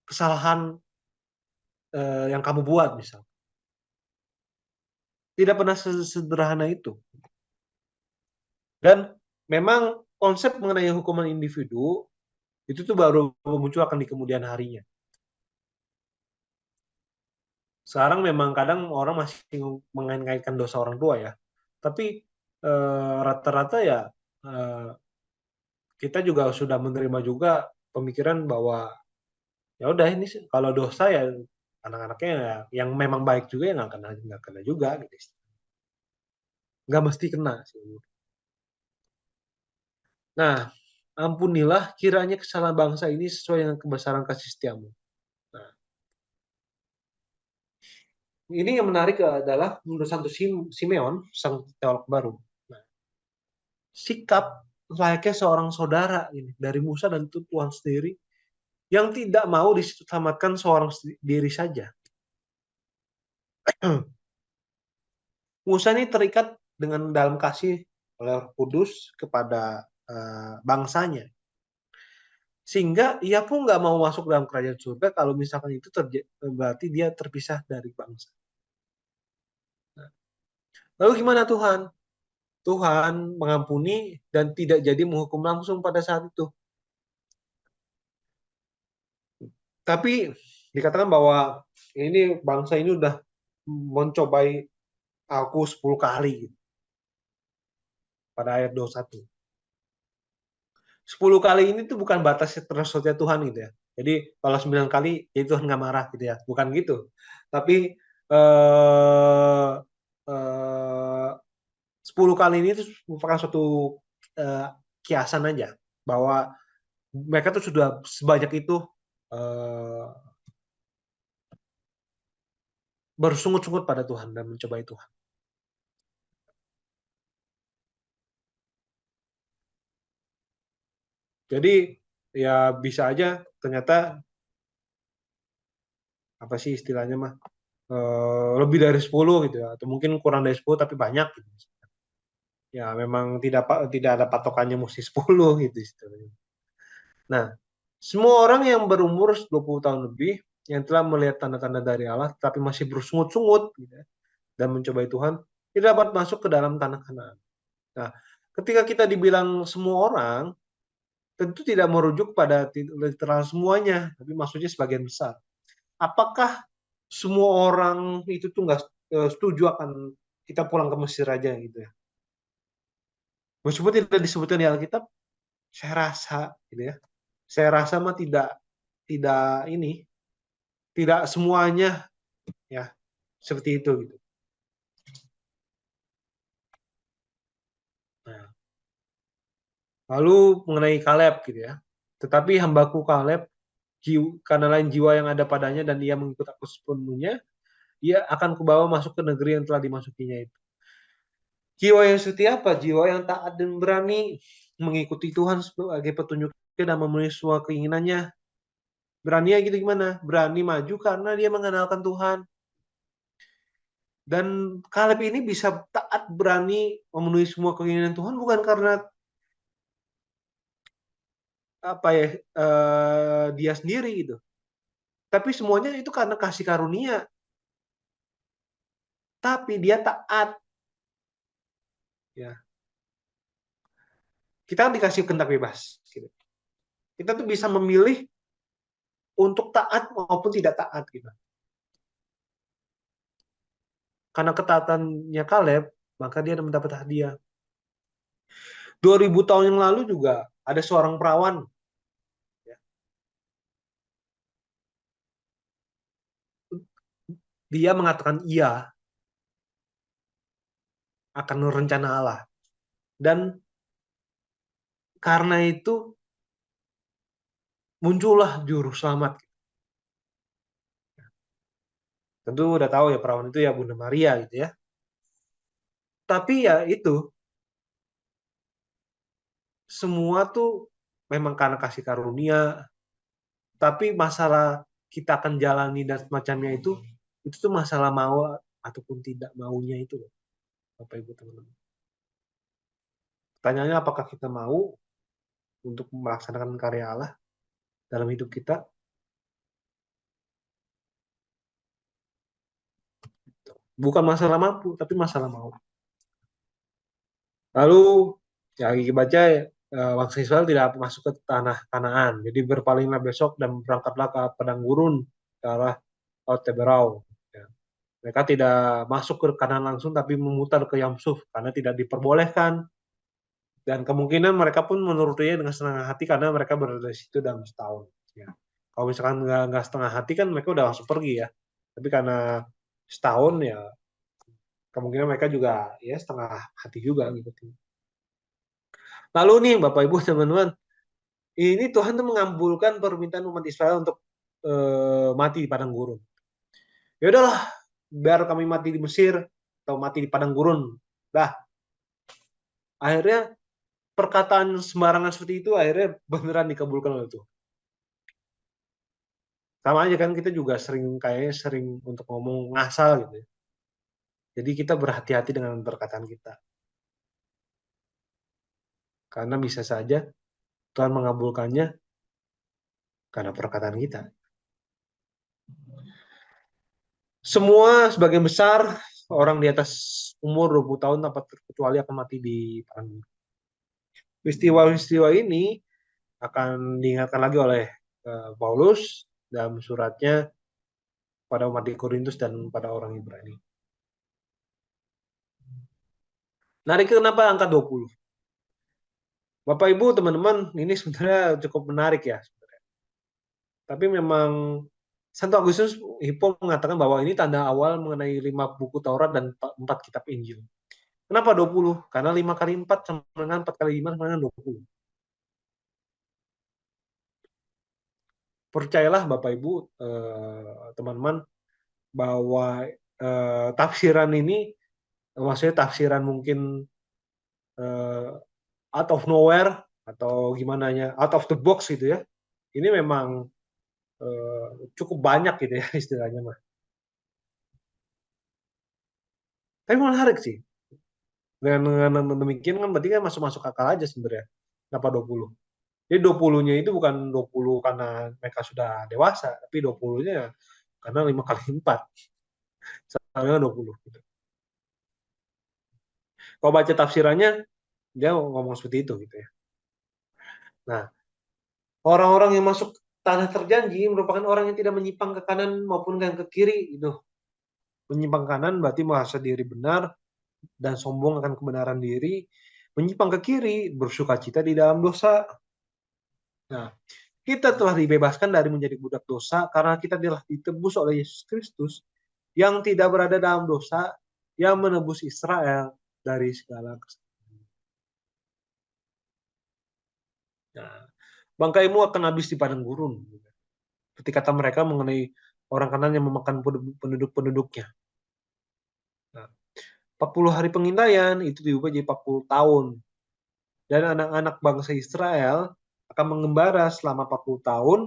kesalahan yang kamu buat misal. Tidak pernah sesederhana itu. Dan memang konsep mengenai hukuman individu itu tuh baru muncul akan di kemudian harinya. Sekarang memang kadang orang masih mengait-ngaitkan dosa orang tua ya. Tapi rata-rata ya kita juga sudah menerima juga pemikiran bahwa ya udah ini kalau dosa ya anak-anaknya ya, yang memang baik juga ya nggak kena juga gitu. Nggak mesti kena sih. Nah, ampunilah kiranya kesalahan bangsa ini sesuai dengan kebesaran kasih setiamu. Nah, ini yang menarik adalah menurut Santo Simeon, sang teolog baru. Nah, sikap layaknya seorang saudara ini dari Musa dan Tuhan sendiri yang tidak mau diselamatkan seorang diri saja. Musa ini terikat dengan dalam kasih oleh Roh Kudus kepada bangsanya. Sehingga ia pun nggak mau masuk dalam kerajaan surga kalau misalkan itu berarti dia terpisah dari bangsa. Nah, lalu gimana Tuhan? Tuhan mengampuni dan tidak jadi menghukum langsung pada saat itu. Tapi dikatakan bahwa ini bangsa ini udah mencobai aku 10 kali gitu, pada ayat 21. 10 kali ini tuh bukan batas tersedia Tuhan gitu ya. Jadi kalau 9 kali ya Tuhan nggak marah gitu ya. Bukan gitu. Tapi 10 kali ini tuh merupakan suatu kiasan aja bahwa mereka tuh sudah sebanyak itu bersungut-sungut pada Tuhan dan mencobai Tuhan. Jadi ya bisa aja ternyata apa sih istilahnya mah lebih dari 10 gitu ya, atau mungkin kurang dari 10 tapi banyak gitu. Ya memang tidak ada patokannya mesti 10 gitu istilahnya. Nah, semua orang yang berumur 20 tahun lebih yang telah melihat tanda-tanda dari Allah tapi masih bersungut-sungut gitu ya, dan mencobai Tuhan tidak dapat masuk ke dalam tanah Kanaan. Nah, ketika kita dibilang semua orang, tentu tidak merujuk pada literal semuanya, tapi maksudnya sebagian besar. Apakah semua orang itu tuh nggak setuju akan kita pulang ke Mesir aja gitu ya? Meskipun tidak disebutkan di Alkitab, saya rasa gitu ya. Saya rasa mah tidak ini, tidak semuanya ya seperti itu gitu. Nah, lalu mengenai Kaleb gitu ya. Tetapi hambaku Kaleb karena lain jiwa yang ada padanya dan ia mengikut aku sepenuhnya, ia akan kubawa masuk ke negeri yang telah dimasukinya itu. Jiwa yang seperti apa? Jiwa yang taat dan berani mengikuti Tuhan sebagai petunjuknya dan memenuhi semua keinginannya. Berani ya gitu gimana? Berani maju karena dia mengandalkan Tuhan. Dan Kaleb ini bisa taat berani memenuhi semua keinginan Tuhan bukan karena apa ya dia sendiri gitu. Tapi semuanya itu karena kasih karunia. Tapi dia taat. Ya, kita dikasih kehendak bebas. Gitu. Kita tuh bisa memilih untuk taat maupun tidak taat gitu. Karena ketaatannya Kaleb, maka dia mendapat hadiah. 2000 tahun yang lalu juga ada seorang perawan. Ya. Dia mengatakan iya akan rencana Allah. Dan karena itu muncullah juru selamat. Tentu udah tahu ya perawan itu ya Bunda Maria gitu ya. Tapi ya itu semua tuh memang karena kasih karunia, tapi masalah kita akan jalani dan semacamnya itu tuh masalah mau ataupun tidak maunya itu loh, Bapak Ibu teman-teman. Pertanyaannya apakah kita mau untuk melaksanakan karya Allah dalam hidup kita. Bukan masalah mampu, tapi masalah mau. Lalu ya Gigi baca bangsa Israel tidak masuk ke tanah Kanaan. Jadi berpalinglah besok dan berangkatlah ke padang gurun ke arah Laut Teberau. Ya. Mereka tidak masuk ke Kanaan langsung tapi memutar ke Yamsuf karena tidak diperbolehkan. Dan kemungkinan mereka pun menurutinya dengan senang hati karena mereka berada di situ dalam setahun. Ya. Kalau misalkan nggak setengah hati kan mereka udah langsung pergi ya. Tapi karena setahun ya kemungkinan mereka juga ya setengah hati juga gitu. Lalu nih Bapak Ibu teman-teman, ini Tuhan tuh mengabulkan permintaan umat Israel untuk mati di padang gurun. Ya udahlah, biar kami mati di Mesir atau mati di padang gurun. Dah. Akhirnya perkataan sembarangan seperti itu akhirnya beneran dikabulkan oleh Tuhan. Sama aja kan kita juga kayaknya sering untuk ngomong ngasal gitu ya. Jadi kita berhati-hati dengan perkataan kita. Karena bisa saja Tuhan mengabulkannya karena perkataan kita. Semua sebagian besar orang di atas umur 20 tahun tanpa terkecuali akan mati di padang gurun. Peristiwa-peristiwa ini akan diingatkan lagi oleh Paulus dalam suratnya pada umat di Korintus dan pada orang Ibrani. Nah, kenapa angka 20? Bapak Ibu, teman-teman, ini sebenarnya cukup menarik ya. Tapi memang Santo Agustinus Hippo mengatakan bahwa ini tanda awal mengenai 5 buku Taurat dan 4 kitab Injil. Kenapa 20? Karena 5 kali 4 sama dengan 4 kali 5 sama dengan 20. Percayalah Bapak Ibu, teman-teman, bahwa tafsiran ini, maksudnya tafsiran mungkin out of nowhere atau gimana ya, out of the box gitu ya. Ini memang cukup banyak gitu ya istilahnya mah. Tapi menarik sih. Dengan demikian kan berarti kan masuk akal aja sebenarnya. Kenapa 20? Jadi 20-nya itu bukan 20 karena mereka sudah dewasa, tapi 20-nya karena 5 kali 4. Sama 20. Gitu. Kalau baca tafsirannya, dia ngomong seperti itu gitu ya. Nah, orang-orang yang masuk tanah terjanji merupakan orang yang tidak menyimpang ke kanan maupun yang ke kiri gitu. Menyimpang kanan berarti merasa diri benar dan sombong akan kebenaran diri. Menyimpang ke kiri bersukacita di dalam dosa. Nah, kita telah dibebaskan dari menjadi budak dosa karena kita telah ditebus oleh Yesus Kristus yang tidak berada dalam dosa, yang menebus Israel dari segala kesalahan. Nah, bangkaimu akan habis di padang gurun. Seperti kata mereka mengenai orang kanan yang memakan penduduk-penduduknya. Nah, 40 hari pengintaian itu diubah jadi 40 tahun. Dan anak-anak bangsa Israel akan mengembara selama 40 tahun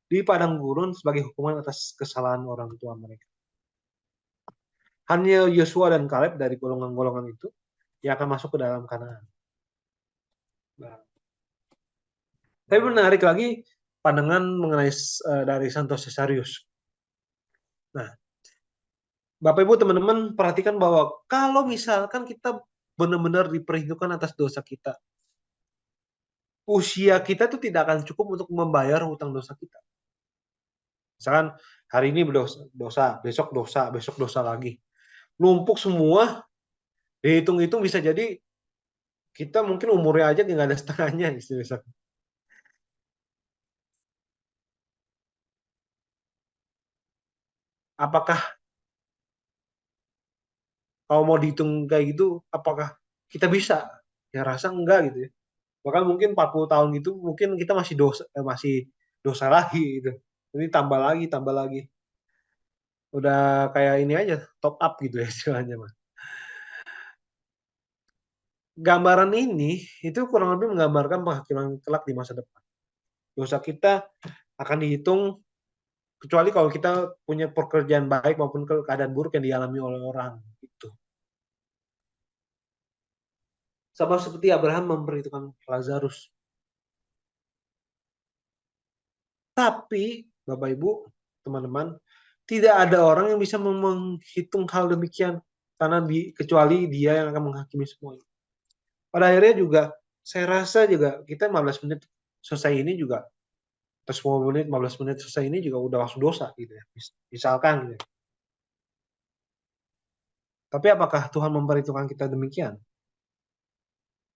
di padang gurun sebagai hukuman atas kesalahan orang tua mereka. Hanya Yosua dan Kaleb dari golongan-golongan itu yang akan masuk ke dalam Kanaan. Nah, tapi menarik lagi pandangan mengenai dari Santo Caesarius. Nah, Bapak Ibu teman-teman perhatikan bahwa kalau misalkan kita benar-benar diperhitungkan atas dosa kita, usia kita itu tidak akan cukup untuk membayar hutang dosa kita. Misalkan hari ini dosa, besok dosa lagi. Numpuk semua, dihitung-hitung bisa jadi kita mungkin umurnya aja nggak ada setengahnya. Misalkan. Apakah kalau mau dihitung kayak gitu, apakah kita bisa? Ya rasa enggak gitu ya. Bahkan mungkin 40 tahun gitu, mungkin kita masih dosa lagi gitu. Ini tambah lagi. Udah kayak ini aja, top up gitu ya istilahnya mah. Gambaran ini itu kurang lebih menggambarkan penghakiman kelak di masa depan. Dosa kita akan dihitung kecuali kalau kita punya pekerjaan baik maupun keadaan buruk yang dialami oleh orang itu. Sama seperti Abraham memperhitungkan Lazarus. Tapi Bapak Ibu, teman-teman, tidak ada orang yang bisa menghitung hal demikian karena kecuali Dia yang akan menghakimi semuanya. Pada akhirnya juga saya rasa juga kita 15 menit selesai ini juga atau 10 menit, 15 menit selesai ini juga udah langsung dosa gitu ya. Misalkan gitu. Tapi apakah Tuhan memperhitungkan kita demikian?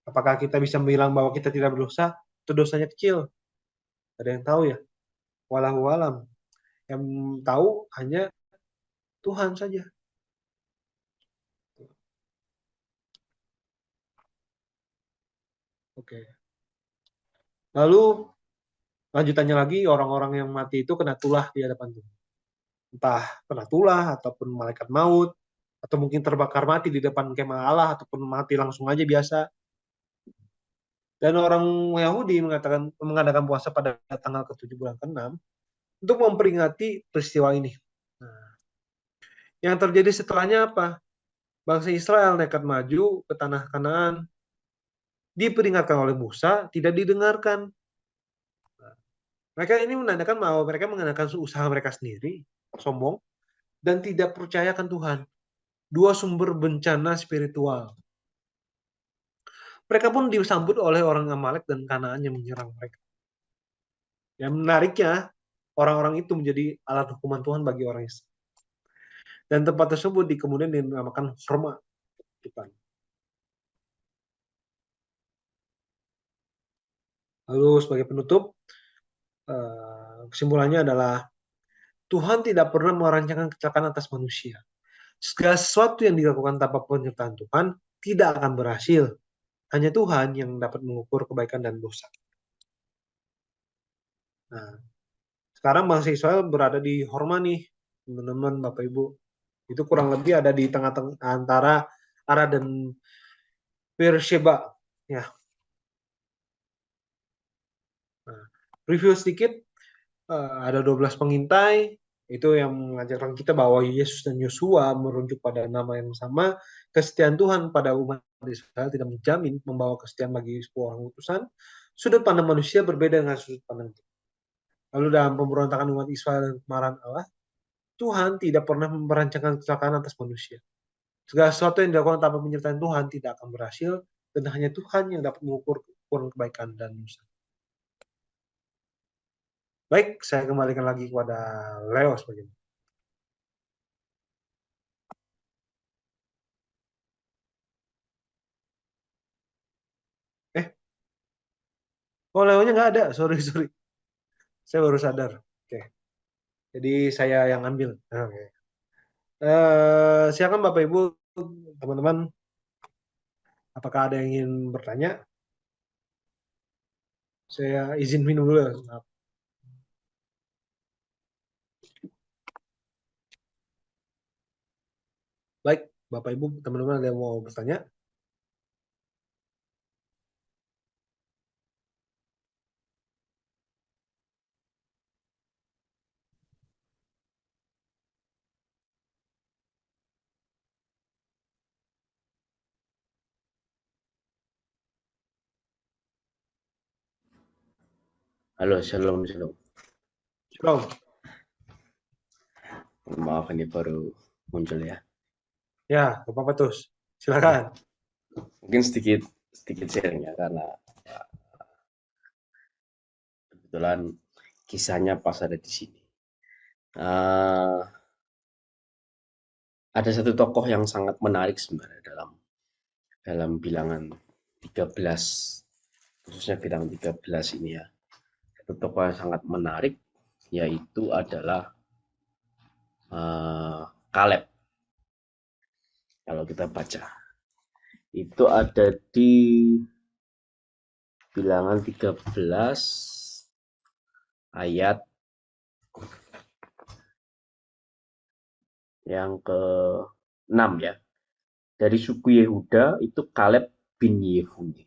Apakah kita bisa bilang bahwa kita tidak berdosa? Itu dosanya kecil. Ada yang tahu ya? Wallahu alam. Yang tahu hanya Tuhan saja. Oke. Lalu lanjutannya lagi, orang-orang yang mati itu kena tulah di hadapan Tuhan. Entah kena tulah ataupun malaikat maut atau mungkin terbakar mati di depan kemah Allah ataupun mati langsung aja biasa. Dan orang Yahudi mengadakan puasa pada tanggal ke-7 bulan ke-6 untuk memperingati peristiwa ini. Nah, yang terjadi setelahnya apa? Bangsa Israel nekat maju ke tanah Kanaan, diperingatkan oleh Musa, tidak didengarkan. Nah, mereka ini menandakan bahwa mereka menggunakan usaha mereka sendiri, sombong, dan tidak percayakan Tuhan. Dua sumber bencana spiritual. Mereka pun disambut oleh orang Amalek dan Kanaan yang menyerang mereka. Yang menariknya, orang-orang itu menjadi alat hukuman Tuhan bagi orang Israel. Dan tempat tersebut kemudian dinamakan Horma. Lalu sebagai penutup, kesimpulannya adalah Tuhan tidak pernah merancangkan kecelakaan atas manusia. Segala sesuatu yang dilakukan tanpa penyertaan Tuhan tidak akan berhasil. Hanya Tuhan yang dapat mengukur kebaikan dan dosa. Nah, sekarang bangsa Israel berada di Horma nih, teman-teman, Bapak Ibu. Itu kurang lebih ada di tengah-tengah antara Arad dan Beersheba. Ya. Nah, review sedikit, ada 12 pengintai, itu yang mengajarkan kita bahwa Yesus dan Yosua merujuk pada nama yang sama. Kesetiaan Tuhan pada umat Israel tidak menjamin membawa kesetiaan bagi sebuah orang utusan. Sudut pandang manusia berbeda dengan sudut pandang Tuhan. Lalu dalam pemberontakan umat Israel dan kemarahan Allah, Tuhan tidak pernah merancangkan kecelakaan atas manusia. Segala sesuatu yang dilakukan tanpa penyertaan Tuhan tidak akan berhasil, dan hanya Tuhan yang dapat mengukur ukuran kebaikan dan dosa. Baik, saya kembalikan lagi kepada Leo sebagai. Oh, Leo-nya nggak ada. Sorry. Saya baru sadar. Oke. Jadi saya yang ambil. Oke. Silakan Bapak Ibu, teman-teman. Apakah ada yang ingin bertanya? Saya izin minum dulu. Maaf. Baik, Bapak Ibu, teman-teman ada yang mau bertanya? Halo, shalom. Shalom. Maaf ini baru muncul ya. Ya, Bapak Petrus. Silakan. Mungkin sedikit sharing ya, karena kebetulan kisahnya pas ada di sini. Ada satu tokoh yang sangat menarik sebenarnya dalam bilangan 13, khususnya bilangan 13 ini ya. Satu tokoh yang sangat menarik yaitu adalah Kaleb. Kalau kita baca itu ada di bilangan 13 ayat yang ke-6 ya. Dari suku Yehuda itu Kaleb bin Yefune.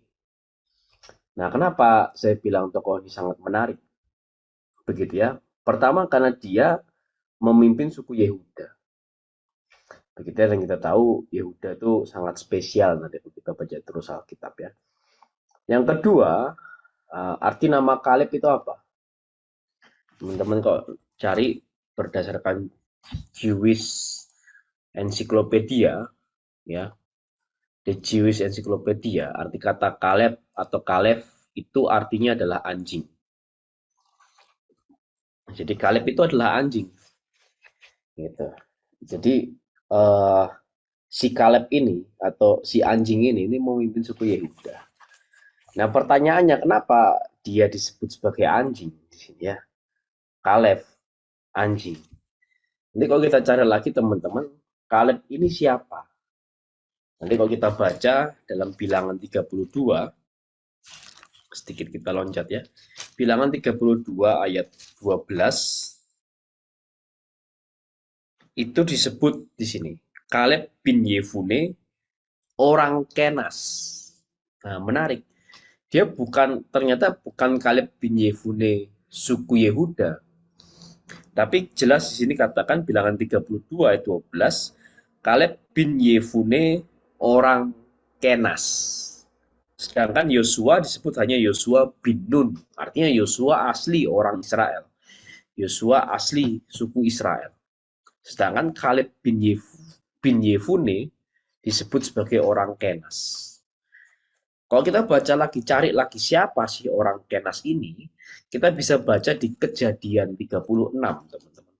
Nah, kenapa saya bilang tokoh ini sangat menarik? Begitu ya. Pertama karena dia memimpin suku Yehuda. Begitu yang kita tahu, Yehuda itu sangat spesial nanti kita baca terus Alkitab ya. Yang kedua, arti nama Kaleb itu apa? Teman-teman kok cari berdasarkan Jewish Encyclopedia, ya, The Jewish Encyclopedia, arti kata Kaleb atau Kaleb itu artinya adalah anjing. Jadi Kaleb itu adalah anjing, gitu. Jadi si Kaleb ini atau si anjing ini memimpin suku Yehuda. Nah, pertanyaannya kenapa dia disebut sebagai anjing di sini ya? Kaleb, anjing. Nanti kalau kita cari lagi teman-teman, Kaleb ini siapa? Nanti kalau kita baca dalam Bilangan 32, sedikit kita loncat ya. Bilangan 32 ayat 12 itu disebut di sini. Kaleb bin Yefune, orang Kenas. Nah, menarik. Dia ternyata bukan Kaleb bin Yefune suku Yehuda. Tapi jelas di sini katakan Bilangan 32 ayat 12, Kaleb bin Yefune, orang Kenas. Sedangkan Yosua disebut hanya Yosua bin Nun. Artinya Yosua asli orang Israel. Yosua asli suku Israel. Sedangkan Kaleb bin Yefune disebut sebagai orang Kenas. Kalau kita baca lagi, cari lagi siapa sih orang Kenas ini, kita bisa baca di Kejadian 36, teman-teman.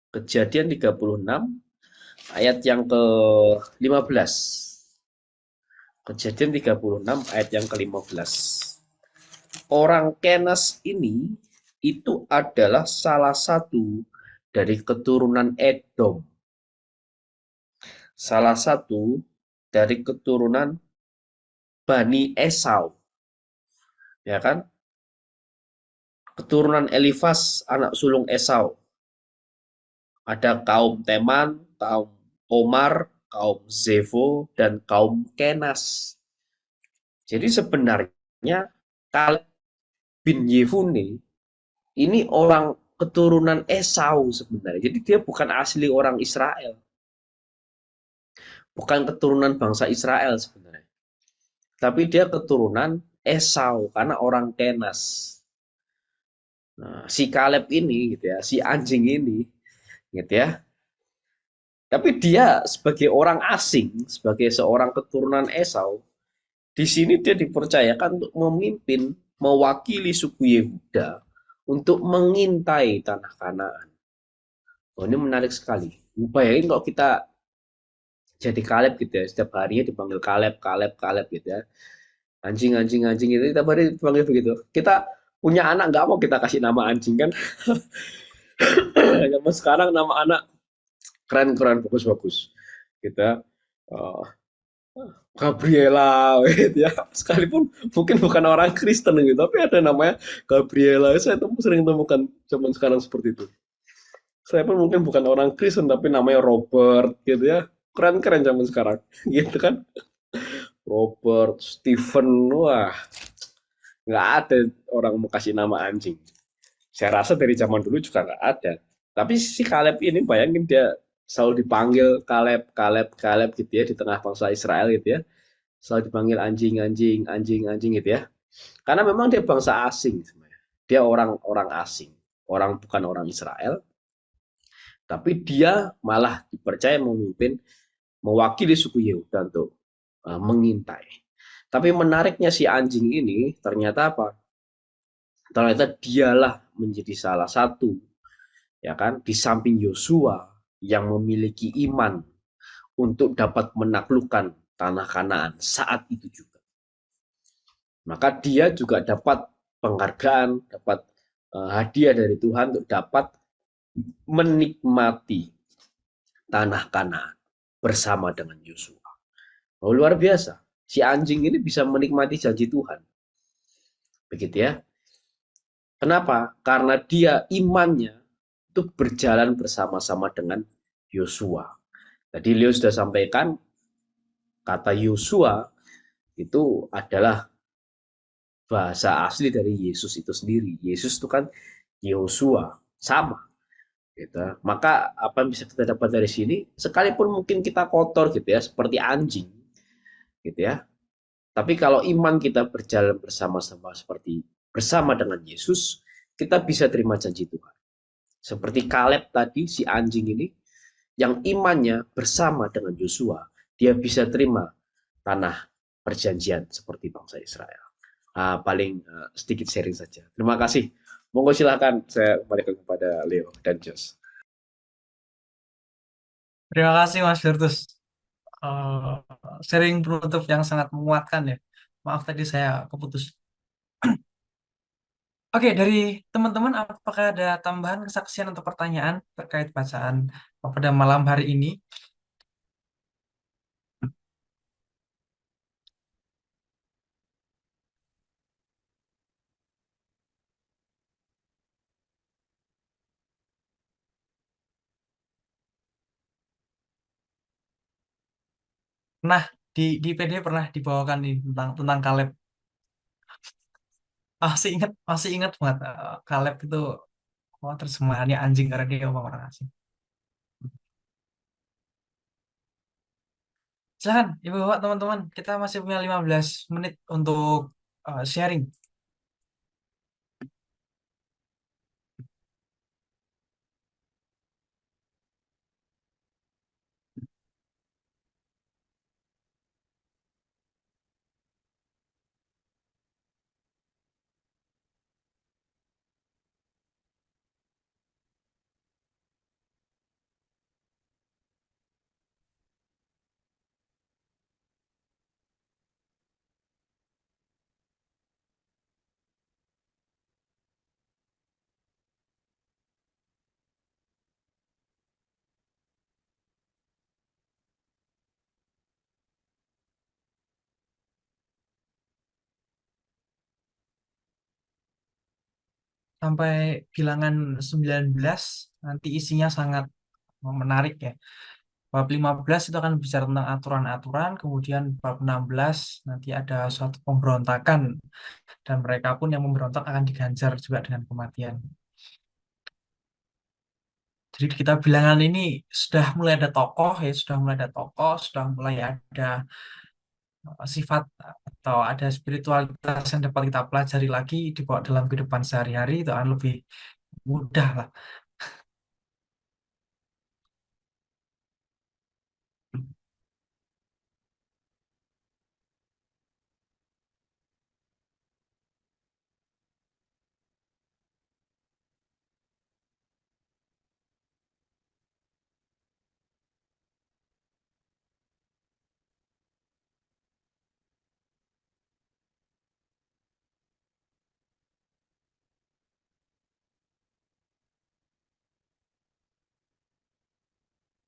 Kejadian 36, ayat yang ke-15. Kejadian 36, ayat yang ke-15. Orang Kenas ini itu adalah salah satu dari keturunan Edom. Salah satu dari keturunan Bani Esau. Ya kan? Keturunan Elifas, anak sulung Esau. Ada kaum Teman, kaum Omar, kaum Zefo, dan kaum Kenas. Jadi sebenarnya Kaleb bin Yefune ini orang keturunan Esau sebenarnya. Jadi dia bukan asli orang Israel. Bukan keturunan bangsa Israel sebenarnya. Tapi dia keturunan Esau karena orang Kenas. Nah, si Kaleb ini gitu ya, si anjing ini gitu ya. Tapi dia sebagai orang asing, sebagai seorang keturunan Esau, di sini dia dipercayakan untuk memimpin, mewakili suku Yehuda untuk mengintai tanah Kanaan. Oh, ini menarik sekali. Bayangin kalau kita jadi Kaleb gitu ya, setiap harinya dipanggil Kaleb, Kaleb, Kaleb gitu ya. Anjing, anjing, anjing itu tiap hari dipanggil begitu. Kita punya anak nggak mau kita kasih nama anjing kan? Zaman sekarang nama anak keren-keren, bagus-bagus. Kita Gabriela gitu ya. Sekalipun mungkin bukan orang Kristen gitu, tapi ada namanya Gabriela. Saya sering temukan zaman sekarang seperti itu. Saya pun mungkin bukan orang Kristen tapi namanya Robert gitu ya. Keren-keren zaman sekarang gitu kan. Robert, Stephen, wah nggak ada orang mau kasih nama anjing. Saya rasa dari zaman dulu juga nggak ada. Tapi si Kaleb ini bayangin dia selalu dipanggil Kaleb, Kaleb, Kaleb gitu ya di tengah bangsa Israel gitu ya. Selalu dipanggil anjing, anjing, anjing, anjing gitu ya. Karena memang dia bangsa asing sebenarnya. Dia orang asing, bukan orang Israel. Tapi dia malah dipercaya memimpin, mewakili suku Yehuda untuk mengintai. Tapi menariknya si anjing ini ternyata apa? Ternyata dialah menjadi salah satu, ya kan, di samping Yosua yang memiliki iman untuk dapat menaklukkan tanah Kanaan saat itu juga. Maka dia juga dapat penghargaan, dapat hadiah dari Tuhan untuk dapat menikmati tanah Kanaan bersama dengan Yosua. Oh, luar biasa. Si anjing ini bisa menikmati janji Tuhan. Begitu ya. Kenapa? Karena dia imannya itu berjalan bersama-sama dengan Yosua. Tadi Leo sudah sampaikan kata Yosua itu adalah bahasa asli dari Yesus itu sendiri. Yesus itu kan Yosua, sama. Gitu. Maka apa yang bisa kita dapat dari sini? Sekalipun mungkin kita kotor gitu ya, seperti anjing, gitu ya. Tapi kalau iman kita berjalan bersama-sama seperti bersama dengan Yesus, kita bisa terima janji Tuhan. Seperti Kaleb tadi, si anjing ini, yang imannya bersama dengan Yosua, dia bisa terima tanah perjanjian seperti bangsa Israel. Paling sedikit sharing saja. Terima kasih. Monggo silakan saya kembalikan kepada Leo dan Jos. Terima kasih Mas Virtus. Eh, Sharing penutup yang sangat menguatkan ya. Maaf tadi saya keputus. Oke, dari teman-teman apakah ada tambahan kesaksian atau pertanyaan terkait bacaan pada malam hari ini? Nah, di PD pernah dibawakan nih tentang Kaleb. Masih ingat banget Kaleb itu terjemahannya anjing karena dia orang asing. Silahkan, Ibu Bapak, teman-teman. Kita masih punya 15 menit untuk sharing. Sampai bilangan 19, nanti isinya sangat menarik ya. Bab 15 itu akan bicara tentang aturan-aturan, kemudian bab 16 nanti ada suatu pemberontakan, dan mereka pun yang memberontak akan diganjar juga dengan kematian. Jadi kita bilangan ini sudah mulai ada tokoh ya, sudah mulai ada sifat atau ada spiritualitas yang dapat kita pelajari lagi dibawa dalam kehidupan sehari-hari, itu akan lebih mudah lah.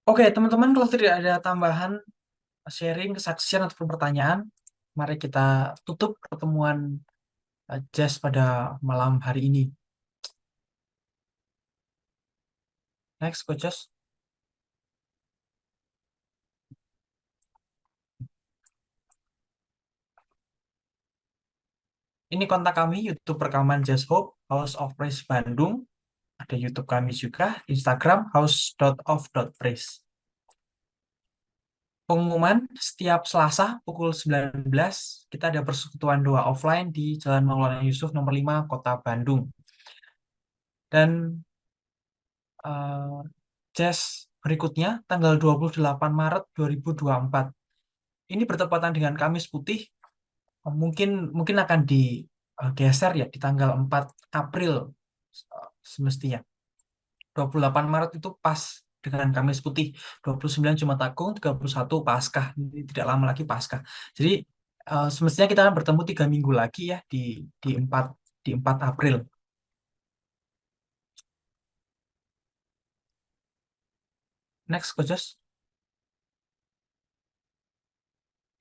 Oke, teman-teman, kalau tidak ada tambahan sharing, kesaksian, ataupun pertanyaan, mari kita tutup pertemuan Jazz pada malam hari ini. Next, coaches. Ini kontak kami, YouTube rekaman Jazz Hope, House of Praise Bandung. Ada YouTube kami juga, Instagram house.of.praise. Pengumuman setiap Selasa pukul 19, kita ada persekutuan doa offline di Jalan Maulana Yusuf nomor 5, Kota Bandung. Dan Jazz berikutnya tanggal 28 Maret 2024. Ini bertepatan dengan Kamis Putih. Mungkin akan digeser ya di tanggal 4 April semestinya. 28 Maret itu pas dengan Kamis Putih, 29 Jumat Agung, 31 Paskah. Ini tidak lama lagi Paskah. Jadi semestinya kita akan bertemu 3 minggu lagi ya di 4 April. Next, coaches.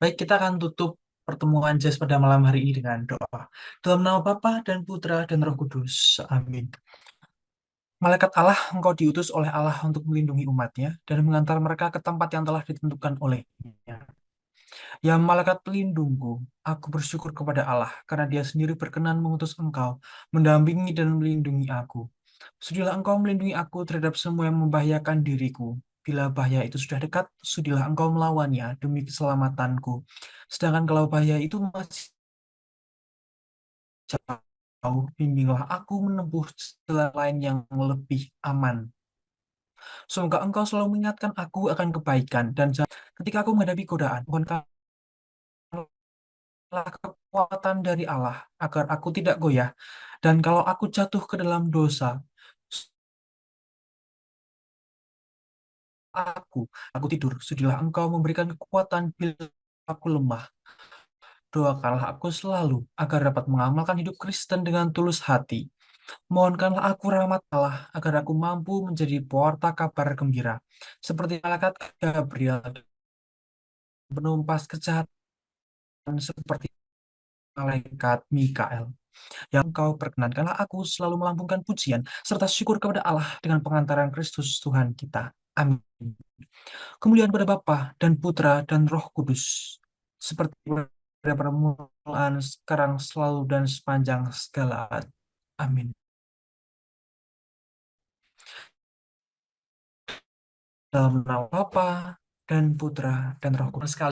Baik, kita akan tutup pertemuan Jazz pada malam hari ini dengan doa. Dalam nama Bapa dan Putra dan Roh Kudus. Amin. Malaikat Allah, engkau diutus oleh Allah untuk melindungi umatnya dan mengantar mereka ke tempat yang telah ditentukan olehnya. Ya malaikat pelindungku, aku bersyukur kepada Allah karena dia sendiri berkenan mengutus engkau, mendampingi dan melindungi aku. Sudilah engkau melindungi aku terhadap semua yang membahayakan diriku. Bila bahaya itu sudah dekat, sudilah engkau melawannya demi keselamatanku. Sedangkan kalau bahaya itu masih jauh, bimbinglah aku menempuh jalan lain yang lebih aman. Semoga Engkau selalu mengingatkan aku akan kebaikan dan ketika aku menghadapi godaan. Mohonkanlah kekuatan dari Allah agar aku tidak goyah. Dan kalau aku jatuh ke dalam dosa, aku tidur. Sudilah Engkau memberikan kekuatan bila aku lemah. Doakanlah aku selalu agar dapat mengamalkan hidup Kristen dengan tulus hati. Mohonkanlah aku rahmat Allah agar aku mampu menjadi pewarta kabar gembira, seperti malaikat Gabriel, penumpas kejahatan seperti malaikat Mikael. Yang Engkau perkenankanlah aku selalu melambungkan pujian serta syukur kepada Allah dengan pengantaran Kristus Tuhan kita. Amin. Kemuliaan pada Bapa dan Putra dan Roh Kudus, seperti pada permulaan, sekarang, selalu, dan sepanjang segala abad. Amin. Dalam nama Bapa dan Putra dan Roh Kudus sekali.